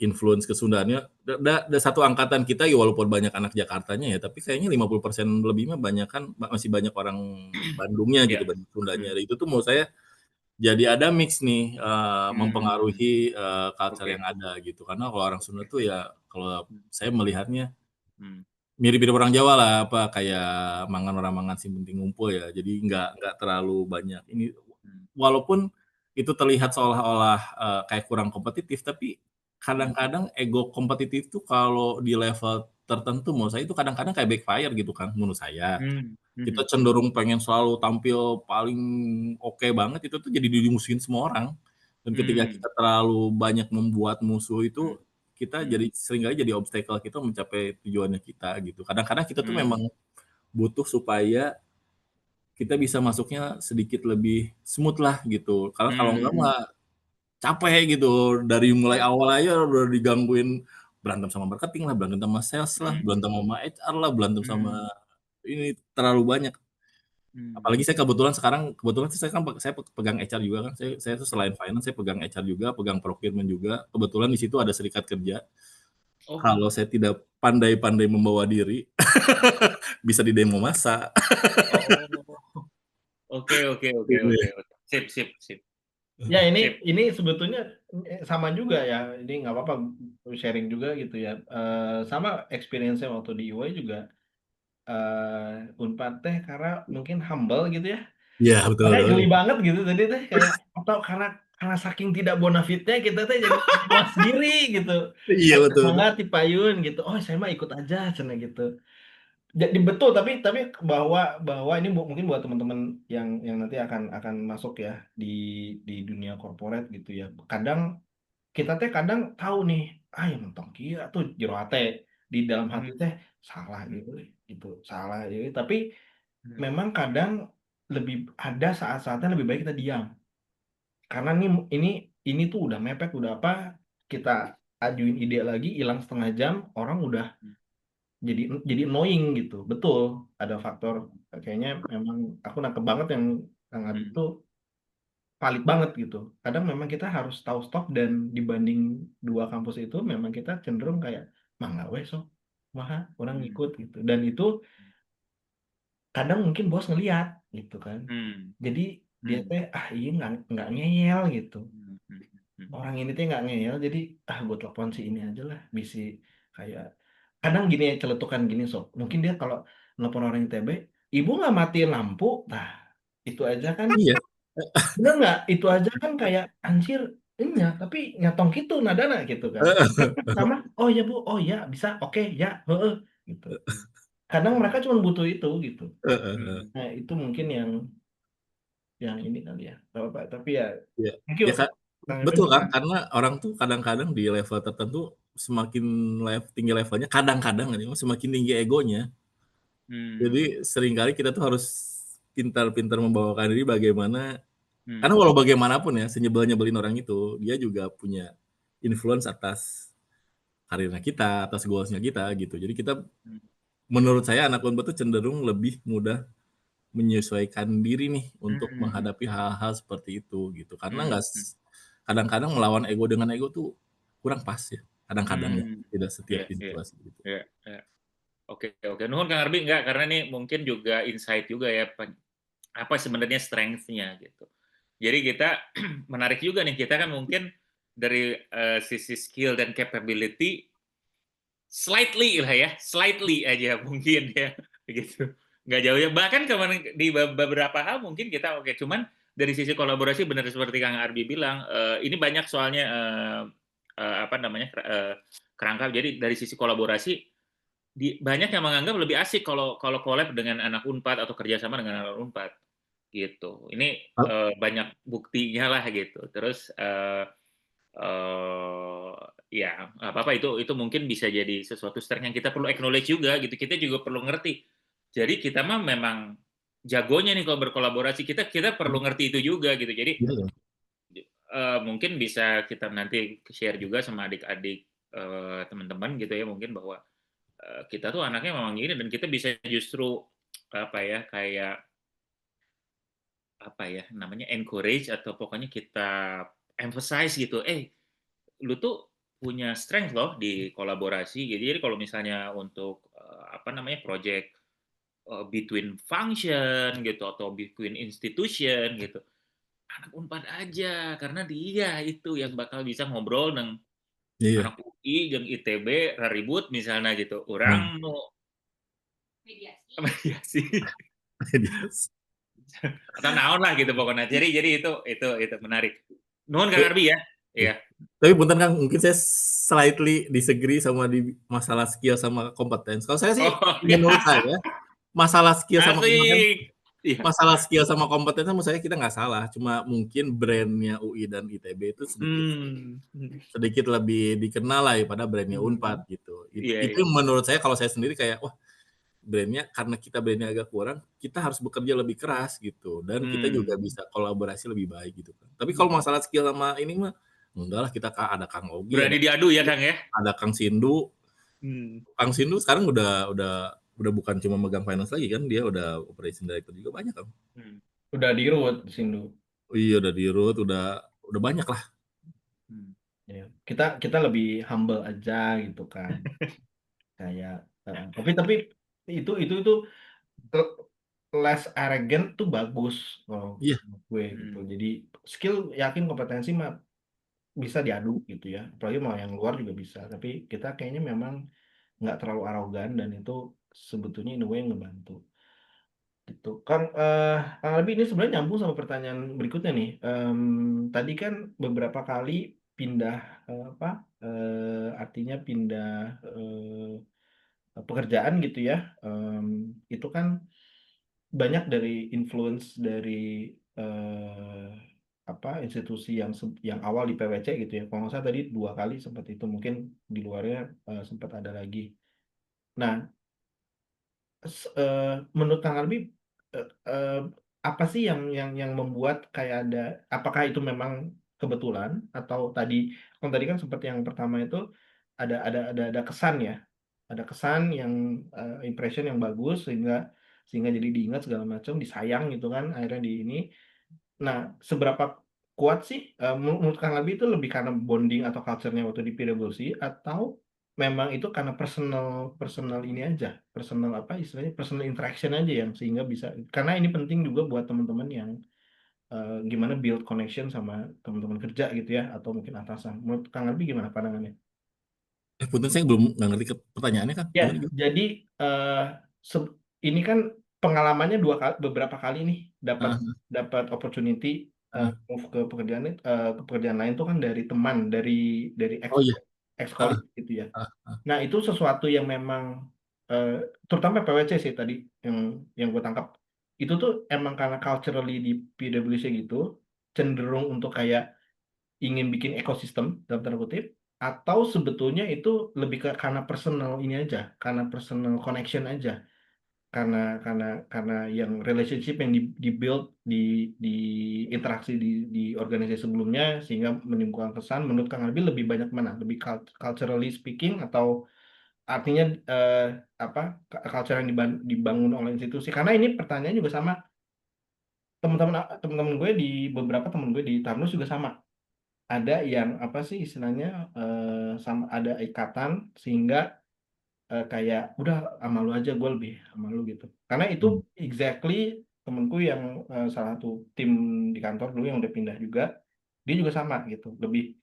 influence Kesundaannya ada satu angkatan kita ya, walaupun banyak anak Jakartanya ya, tapi kayaknya 50% lebih mah masih banyak orang Bandungnya gitu, Bandung Sundanya. Itu tuh menurut saya jadi ada mix nih, mempengaruhi culture yang ada gitu. Karena kalau orang Sunda tuh ya kalau saya melihatnya mirip-mirip orang Jawa lah, apa kayak mangan orang mangan sing penting ngumpul ya. Jadi nggak terlalu banyak ini, walaupun itu terlihat seolah-olah kayak kurang kompetitif, tapi kadang-kadang ego kompetitif tuh kalau di level tertentu menurut saya itu kadang-kadang kayak backfire gitu kan menurut saya. Kita cenderung pengen selalu tampil paling oke banget, itu tuh jadi dimusuhin semua orang. Dan ketika kita terlalu banyak membuat musuh itu, kita jadi seringkali jadi obstacle kita mencapai tujuannya kita gitu. Kadang-kadang kita tuh memang butuh supaya kita bisa masuknya sedikit lebih smooth lah gitu. Karena kalau enggak mah capek gitu, dari mulai awal aja udah digangguin, berantem sama marketing lah, berantem sama sales lah, berantem sama HR lah, berantem sama ini terlalu banyak. Apalagi saya kebetulan sih saya kan saya pegang HR juga kan, saya tuh selain finance saya pegang HR juga, pegang procurement juga. Kebetulan di situ ada serikat kerja. Kalau saya tidak pandai-pandai membawa diri, bisa didemo massa. Oke. Sip. Ya ini sebetulnya sama juga ya, ini nggak apa-apa sharing juga gitu ya. Sama experience-nya waktu di UI juga, Unpad teh karena mungkin humble gitu ya. Iya betul. Makanya geli banget gitu tadi teh kayak atau karena saking tidak bonafitnya kita teh jadi puas diri gitu. Iya betul. Semangat dipayun gitu. Oh saya mah ikut aja cenah gitu. Jadi betul, tapi bahwa ini mungkin buat teman-teman yang nanti akan masuk ya di dunia korporat gitu ya. Kadang kita teh kadang tahu nih, yang mentok kieu tuh jero hate, di dalam hati teh salah gitu, salah gitu. Tapi memang kadang ada saat-saatnya lebih baik kita diam. Karena ini tuh udah mepet, udah apa, kita ajuin ide lagi hilang setengah jam, orang udah jadi annoying gitu. Betul, ada faktor kayaknya memang aku nangkep banget yang Kang Adit tuh valid banget gitu. Kadang memang kita harus tahu stop dan dibanding dua kampus itu memang kita cenderung kayak mangga we sok maha orang ngikut gitu. Dan itu kadang mungkin bos ngeliat gitu kan. Jadi dia teh iya nggak ngeyel gitu. Orang ini teh nggak ngeyel, jadi gue telepon si ini aja lah, bisa kayak kadang gini ya celetukan gini sok. Mungkin dia kalau nelpon orang ITB, ibu nggak matiin lampu, nah itu aja kan, Iya. bener nggak? Itu aja kan kayak anjir, iya, tapi nyatong gitu nadana gitu kan. Sama, oh ya bu, oh ya bisa, oke ya, gitu. Kadang mereka cuma butuh itu gitu. Nah itu mungkin yang ini kali ya, Bapak. Tapi ya, Iya. thank you. Ya, Kak. Kang Irfan Betul kan, gimana? karena orang tuh kadang-kadang di level tertentu semakin tinggi levelnya, kadang-kadang semakin tinggi egonya. Jadi Hmm. seringkali kita tuh harus pintar-pintar membawakan diri bagaimana, karena Hmm. walau bagaimanapun ya, senyebel-nyebelin orang itu, dia juga punya influence atas karirnya kita, atas goals-nya kita gitu. Jadi kita, Hmm. menurut saya anak Unpad tuh cenderung lebih mudah menyesuaikan diri nih untuk Hmm. menghadapi hal-hal seperti itu gitu. Karena Hmm. nggak kadang-kadang melawan ego dengan ego tuh kurang pas ya. Kadang-kadang ya, Hmm. tidak setiap Iya, iya, situasi gitu. iya, iya. Oke, oke. Nuhun Kang Arbi enggak, karena ini mungkin juga insight juga ya, apa sebenarnya strength-nya gitu. Jadi kita menarik juga nih, kita kan mungkin dari sisi skill dan capability slightly lah ya, slightly aja mungkin ya, gitu. Nggak jauh ya. Bahkan kemarin di beberapa hal mungkin kita oke, cuman dari sisi kolaborasi benar seperti Kang Arbi bilang, ini banyak soalnya apa namanya kerangka. Jadi dari sisi kolaborasi banyak yang menganggap lebih asik kalau kalau collab dengan anak Unpad atau kerjasama dengan anak Unpad gitu. Ini banyak buktinya lah gitu. Terus ya nggak apa-apa, itu mungkin bisa jadi sesuatu strength yang kita perlu acknowledge juga gitu. Kita juga perlu ngerti. Jadi kita mah memang jagonya nih kalau berkolaborasi. Kita kita perlu ngerti itu juga gitu. Jadi Iya dong. mungkin bisa kita nanti share juga sama adik-adik teman-teman gitu ya, mungkin bahwa kita tuh anaknya memang gini dan kita bisa justru apa ya, kayak apa ya namanya, encourage atau pokoknya kita emphasize gitu, lu tuh punya strength loh di kolaborasi. Jadi kalau misalnya untuk apa namanya, project between function gitu atau between institution gitu, anak Unpad aja karena dia itu yang bakal bisa ngobrol dengan Iya. anak UI jeung ITB ribut misalnya gitu. Nah, Orang nu mediasi atau naon lah gitu pokoknya. Jadi itu menarik. Nuhun Kang Arbi ya. Iya. tapi punten Kang, mungkin saya slightly disagree sama di masalah skill sama kompetens. Kalau saya sih, Oh ya, menurut saya, masalah skill sama kompetens asik. Iya. masalah skill sama kompetens menurut saya kita nggak salah, cuma mungkin brand-nya UI dan ITB itu sedikit Hmm. sedikit lebih dikenal lah daripada brand-nya Hmm. Unpad gitu. Iya, Itu iya. menurut saya, kalau saya sendiri kayak, wah, brand-nya, karena kita brand-nya agak kurang, kita harus bekerja lebih keras gitu, dan kita juga Hmm. bisa kolaborasi lebih baik gitu kan. Tapi kalau masalah skill sama ini mah, enggak lah, kita ada Kang Ogi, Berani diadu ya Kang ya. ada Kang Sindu. Hmm. Kang Sindu sekarang udah bukan cuma megang finance lagi kan, dia udah operation director juga banyak kan. Hmm. Udah di root Sindu. Oh iya, udah di root, udah banyak lah. Hmm. Ya, kita lebih humble aja gitu kan. Kayak tapi itu ke- less arrogant tuh bagus kalau Iya, menurut gue gitu. Hmm. Jadi skill yakin kompetensi mah bisa diadu gitu ya. Apalagi mau yang luar juga bisa. Tapi kita kayaknya memang nggak terlalu arogan dan itu sebetulnya in a way ngebantu. Gitu. Kang Albi ini sebenarnya nyambung sama pertanyaan berikutnya nih. Tadi kan beberapa kali pindah apa? Artinya pindah pekerjaan gitu ya. Itu kan banyak dari influence dari eh, apa institusi yang awal di PwC gitu ya. Kalau nggak salah tadi 2 kali sempat itu, mungkin di luarnya sempat ada lagi. Nah, menurut Kang Albi apa sih yang membuat kayak apakah itu memang kebetulan atau tadi kan seperti yang pertama itu ada kesan ya, ada kesan yang impression yang bagus sehingga jadi diingat segala macam, disayang gitu kan akhirnya di ini. Nah, seberapa kuat sih menurut Kang Abi itu lebih karena bonding atau culture-nya waktu di PwC, atau memang itu karena personal personal ini aja, personal apa istilahnya, personal interaction aja yang sehingga bisa, karena ini penting juga buat teman-teman yang gimana build connection sama teman-teman kerja gitu ya, atau mungkin atasan. Menurut Kang Abi gimana pandangannya? punten saya belum nggak ngerti pertanyaannya Kang. Ya, Gimana gitu? jadi ini kan pengalamannya beberapa kali nih dapat Ah, dapat opportunity ah, move ke pekerjaan lain tuh kan dari teman, dari ex oh iya, ex ah, colleague gitu ya. ah, ah. Nah, itu sesuatu yang memang eh, terutama PwC sih tadi yang gue tangkap. Itu tuh emang karena culturally di PwC gitu cenderung untuk kayak ingin bikin ekosistem dalam tanda kutip, atau sebetulnya itu lebih ke karena personal ini aja, karena personal connection aja, karena yang relationship yang dibuild di interaksi di organisasi sebelumnya sehingga menimbulkan kesan. Menurut Kang Albi lebih banyak mana? Lebih culturally speaking, atau artinya culture yang dibangun oleh institusi? Karena ini pertanyaan juga sama, teman-teman gue beberapa teman gue di Tarnus juga sama. Ada yang apa sih istilahnya, sama ada ikatan sehingga kayak udah sama lu aja, gue lebih sama lu gitu. Karena itu exactly temenku yang salah satu tim di kantor dulu yang udah pindah juga, dia juga sama gitu, lebih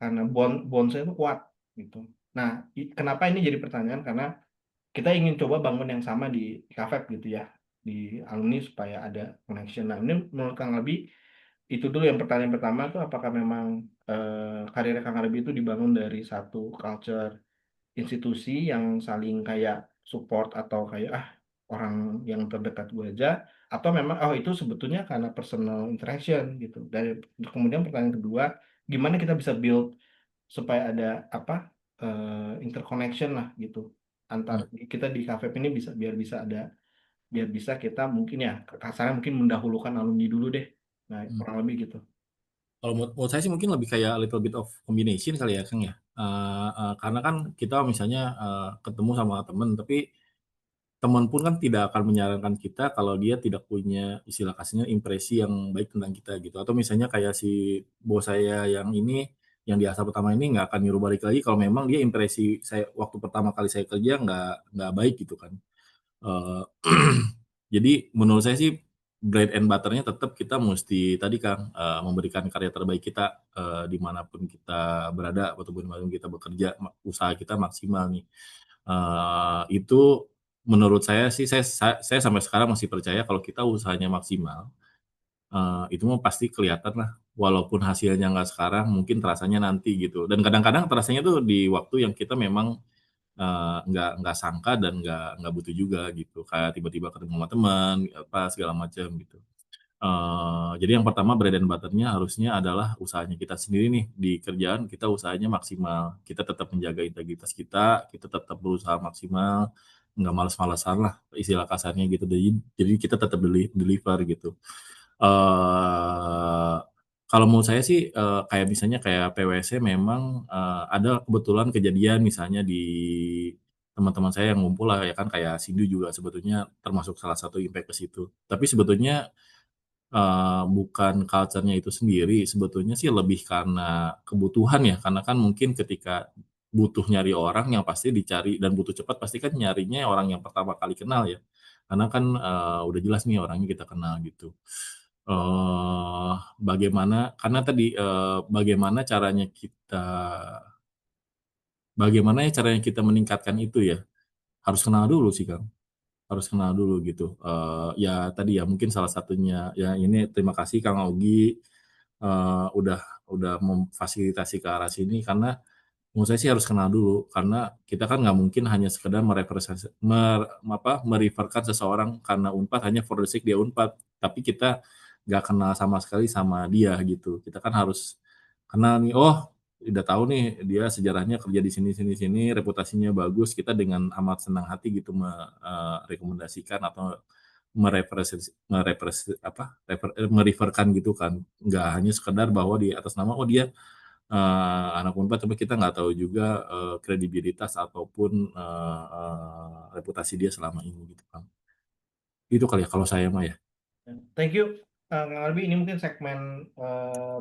karena bondnya itu kuat gitu. Nah, kenapa ini jadi pertanyaan? Karena kita ingin coba bangun yang sama di KFEB gitu ya, di alumni supaya ada connection. Nah, ini menurut Kang Albi, itu dulu yang pertanyaan pertama tuh, apakah memang karir Kang Albi itu dibangun dari satu culture institusi yang saling kayak support, atau kayak orang yang terdekat gue aja, atau memang itu sebetulnya karena personal interaction gitu. Dan kemudian pertanyaan kedua, gimana kita bisa build supaya ada interconnection lah gitu antar kita di KFEP ini, biar bisa kita mungkin ya kasarnya mungkin mendahulukan alumni dulu deh. Nah, kurang lebih gitu. Kalau menurut saya sih mungkin lebih kayak little bit of combination kali ya, Kang ya. Karena kan kita misalnya ketemu sama teman, tapi teman pun kan tidak akan menyarankan kita kalau dia tidak punya istilah kasarnya impresi yang baik tentang kita gitu. Atau misalnya kayak si bos saya yang ini, yang di asal pertama ini nggak akan nyuruh balik lagi kalau memang dia impresi saya waktu pertama kali saya kerja nggak baik gitu kan. Eh, Jadi menurut saya sih bread and butter-nya tetap kita mesti tadi Kang, memberikan karya terbaik kita dimanapun kita berada ataupun dimanapun kita bekerja, usaha kita maksimal nih. Itu menurut saya sih saya sampai sekarang masih percaya kalau kita usahanya maksimal, itu mah pasti kelihatan lah. Walaupun hasilnya nggak sekarang, mungkin terasanya nanti gitu. Dan kadang-kadang terasanya tuh di waktu yang kita memang nggak sangka dan nggak butuh juga gitu, kayak tiba-tiba ketemu sama teman, apa segala macam gitu. Jadi yang pertama bread and butter-nya harusnya adalah usahanya kita sendiri nih, di kerjaan kita usahanya maksimal, kita tetap menjaga integritas kita tetap berusaha maksimal, nggak males-malesan lah istilah kasarnya gitu, jadi kita tetap deliver gitu. Eee, Kalau menurut saya sih, kayak misalnya kayak PwC memang, ada kebetulan kejadian misalnya di teman-teman saya yang ngumpul lah ya kan, kayak Sindu juga sebetulnya termasuk salah satu impact ke situ. Tapi sebetulnya, bukan culture-nya itu sendiri, sebetulnya sih lebih karena kebutuhan ya, karena kan mungkin ketika butuh nyari orang yang pasti dicari dan butuh cepat pasti kan nyarinya orang yang pertama kali kenal ya. Karena kan, udah jelas nih orangnya kita kenal gitu. Bagaimana karena tadi, bagaimana ya caranya kita meningkatkan itu ya, harus kenal dulu sih, Kang. Harus kenal dulu gitu. Ya tadi ya mungkin salah satunya ya ini terima kasih Kang Augie, udah memfasilitasi ke arah sini karena menurut saya sih harus kenal dulu, karena kita kan nggak mungkin hanya sekedar mereferkan seseorang karena Unpad hanya for the sake dia Unpad, tapi kita nggak kenal sama sekali sama dia gitu. Kita kan harus kenal nih, oh udah tahu nih dia sejarahnya kerja di sini sini sini, reputasinya bagus, kita dengan amat senang hati gitu merekomendasikan atau mereferkan gitu kan. Nggak hanya sekedar bahwa di atas nama, oh dia anak Unpad, tapi kita nggak tahu juga kredibilitas ataupun reputasi dia selama ini gitu kan. Itu kali ya kalau saya mah ya. Thank you, Kang Albi. Ini mungkin segmen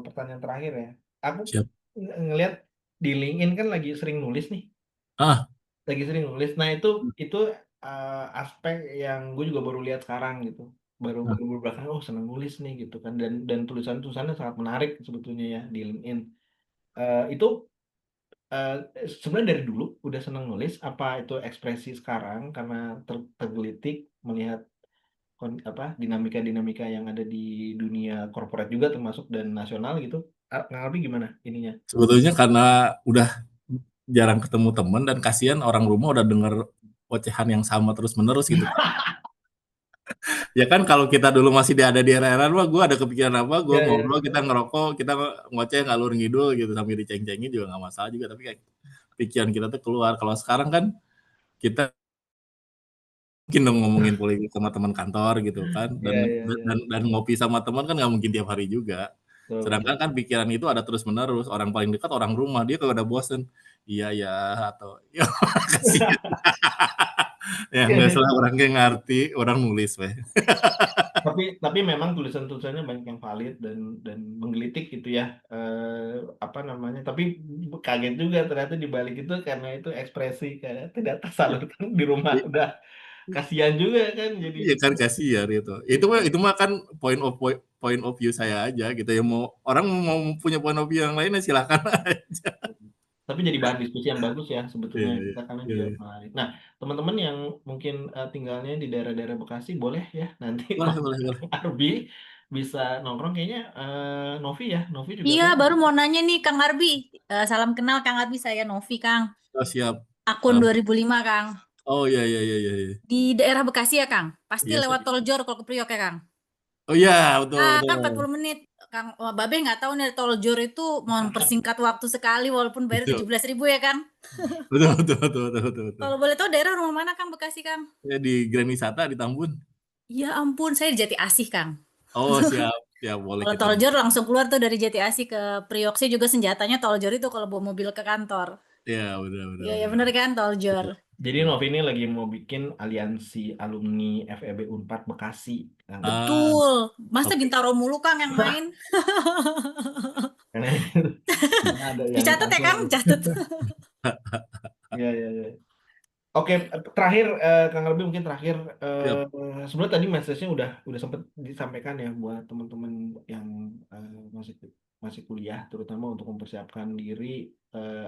pertanyaan terakhir ya. Aku Siap. ngelihat di LinkedIn kan lagi sering nulis nih. Ah, Lagi sering nulis. Nah, itu aspek yang gue juga baru lihat sekarang gitu. Baru belakangan, oh senang nulis nih gitu kan. Dan tulisannya sangat menarik sebetulnya ya di LinkedIn. Itu sebenarnya dari dulu udah senang nulis, apa itu ekspresi sekarang karena tergelitik melihat dinamika-dinamika yang ada di dunia korporat juga termasuk dan nasional gitu. Kang Albi gimana ininya? sebetulnya karena udah jarang ketemu teman dan kasihan orang rumah udah denger ocehan yang sama terus-menerus gitu. Ya kan kalau kita dulu masih ada di era-era mah gue ada kepikiran apa, gue Ya, ya, ngobrol, kita ngerokok, kita ngoceh ngalur ngidul gitu sambil diceng-cengin juga nggak masalah juga. Tapi kayak pikiran kita tuh keluar. Kalau sekarang kan kita mungkin dong ngomongin politik sama teman kantor gitu kan, dan ya, ya, ya. dan ngopi sama teman kan nggak mungkin tiap hari juga. Betul, Sedangkan betul. kan pikiran itu ada terus menerus. Orang paling dekat orang rumah, dia kalau udah bosen, iya ya atau ya kasihan. Ya nggak salah orang kayak ngerti, orang nulis weh. Tapi memang tulisan-tulisannya banyak yang valid dan menggelitik gitu ya. Apa namanya? Tapi kaget juga ternyata di balik itu karena itu ekspresi karena tidak tersalurkan di rumah. Udah kasihan juga kan jadi. Iya kan kasihan itu. Itu mah kan point of view saya aja gitu ya. Mau orang mau punya point of view yang lain ya silakan aja. Tapi jadi bahan diskusi yang bagus ya Iya, sebetulnya iya, kita karena iya, juga iya. menarik. Nah, teman-teman yang mungkin tinggalnya di daerah-daerah Bekasi boleh ya nanti Boleh, kalau boleh, boleh. Arbi bisa nongkrong kayaknya Novi ya. Novi juga Iya, kayak baru mau nanya nih Kang Arbi. Salam kenal Kang Arbi, saya Novi Kang. Oh, siap. Akun Salam. 2005 Kang. Oh iya, iya, iya, iya, iya. Di daerah Bekasi ya Kang? Pasti Iya, lewat saya. Tol Jor kalau ke Priok ya Kang? Oh iya, betul, Kan betul. 40 menit. Kang, wah, Babe nggak tahu nih Tol Jor itu mau mempersingkat waktu sekali walaupun bayar Betul. 17.000 ya Kang? Betul, betul, betul, betul, betul, betul. Kalau boleh tahu daerah rumah mana Kang Bekasi Kang? Ya di Grand Wisata di Tambun. Ya ampun, saya di Jati Asih Kang. Oh, siap. Siap, boleh Kalau kita. Tol Jor langsung keluar tuh dari Jati Asih ke Priok. Saya juga senjatanya Tol Jor itu kalau bawa mobil ke kantor. Ya, benar, benar, Iya, ya benar. bener kan Tol Jor. Betul. Jadi Novi ini lagi mau bikin aliansi alumni FEB Unpad Bekasi. Nah, Ah, Betul. Masa oke. Bintaro mulu Kang yang main? karena karena ada yang Dicatat ya kantor. Kang, catat. Ya, ya, ya. Oke, terakhir Kang Arbi mungkin terakhir Siap. sebenarnya tadi message-nya udah sempat disampaikan ya buat teman-teman yang masih masih kuliah terutama untuk mempersiapkan diri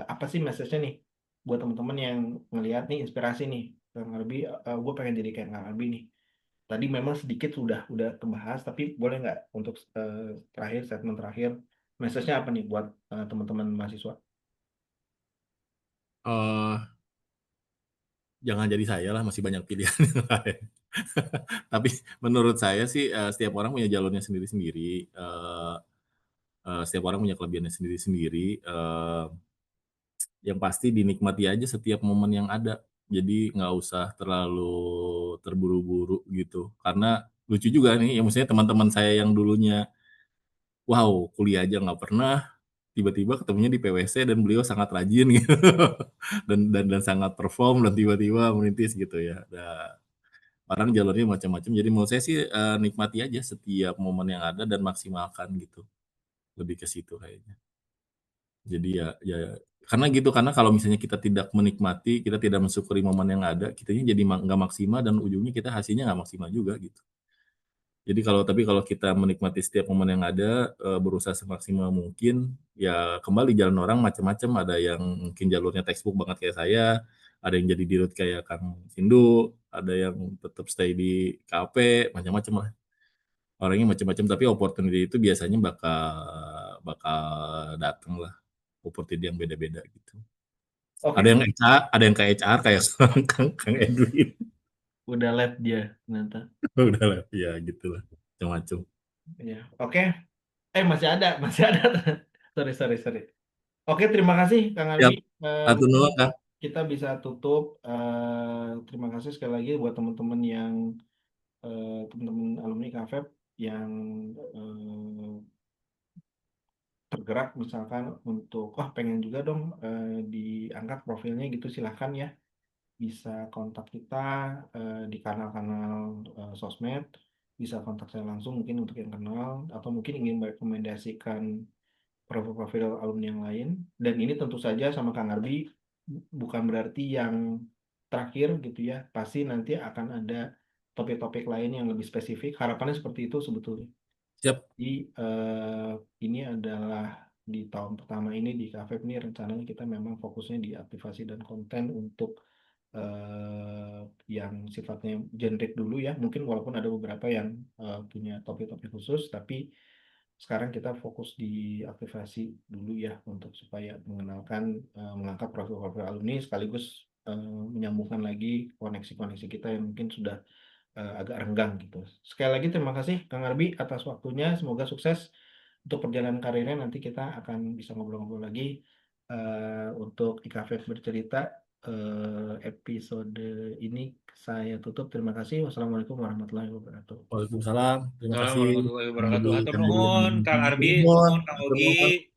apa sih message-nya nih buat teman-teman yang ngelihat nih inspirasi nih Kang Arbi gue pengen jadi kayak Kang Arbi nih. Tadi memang sedikit udah kebahas tapi boleh nggak untuk terakhir statement terakhir message-nya apa nih buat teman-teman mahasiswa? Eh, jangan jadi saya lah, masih banyak pilihan yang lain. Tapi menurut saya sih setiap orang punya jalurnya sendiri-sendiri. Setiap orang punya kelebihannya sendiri-sendiri. Yang pasti dinikmati aja setiap momen yang ada. Jadi nggak usah terlalu terburu-buru gitu. Karena lucu juga nih, ya maksudnya teman-teman saya yang dulunya, wow kuliah aja nggak pernah, tiba-tiba ketemunya di PwC dan beliau sangat rajin gitu. Dan sangat perform dan tiba-tiba merintis gitu ya. Nah, orang jalurnya macam-macam. Jadi menurut saya sih nikmati aja setiap momen yang ada dan maksimalkan gitu. Lebih ke situ kayaknya. Jadi ya karena gitu, karena kalau misalnya kita tidak menikmati, kita tidak mensyukuri momen yang ada, kitanya jadi nggak maksimal dan ujungnya kita hasilnya nggak maksimal juga gitu. Jadi tapi kalau kita menikmati setiap momen yang ada, berusaha semaksimal mungkin, ya kembali jalan orang macam-macam, ada yang mungkin jalurnya textbook banget kayak saya, ada yang jadi dirut kayak Kang Sindu, ada yang tetap stay di kafe, macam-macam lah. Orangnya macam-macam, tapi opportunity itu biasanya bakal bakal datang lah, opportunity yang beda-beda gitu. Oke, Ada yang kayak HR kayak Kang Edwin. udah live dia ternyata. Udah lah, ya gitulah, macam-macam. Ya, oke. Masih ada. Sorry. Oke, terima kasih Kang Albi. Siap, atur Mungkin nuhun Kang. kita bisa tutup. Terima kasih sekali lagi buat teman-teman yang teman-teman alumni KFEB yang tergerak misalkan untuk pengen juga dong diangkat profilnya gitu silahkan ya bisa kontak kita di kanal-kanal sosmed bisa kontak saya langsung mungkin untuk yang kenal atau mungkin ingin merekomendasikan profil-profil alumni yang lain dan ini tentu saja sama Kang Arbi bukan berarti yang terakhir gitu ya pasti nanti akan ada topik-topik lain yang lebih spesifik harapannya seperti itu sebetulnya. Siap. Jadi ini adalah di tahun pertama ini di Cafe ini rencananya kita memang fokusnya di aktivasi dan konten untuk yang sifatnya generic dulu ya. Mungkin walaupun ada beberapa yang punya topik-topik khusus, tapi sekarang kita fokus di aktivasi dulu ya untuk supaya mengenalkan, mengangkat profil-profil alumni sekaligus menyambungkan lagi koneksi-koneksi kita yang mungkin sudah agak renggang gitu. Sekali lagi terima kasih Kang Arbi atas waktunya. Semoga sukses untuk perjalanan karirnya. Nanti kita akan bisa ngobrol-ngobrol lagi untuk IKF bercerita. Episode ini saya tutup. Terima kasih. Wassalamualaikum warahmatullahi wabarakatuh. Waalaikumsalam. Terima Assalamualaikum kasih warahmatullahi Kang wabarakatuh. Budi, Hatur Kang Budi, nuhun, Kang Arbi, Nuhun. nuhun Kang Hatur nuhun. Ogi.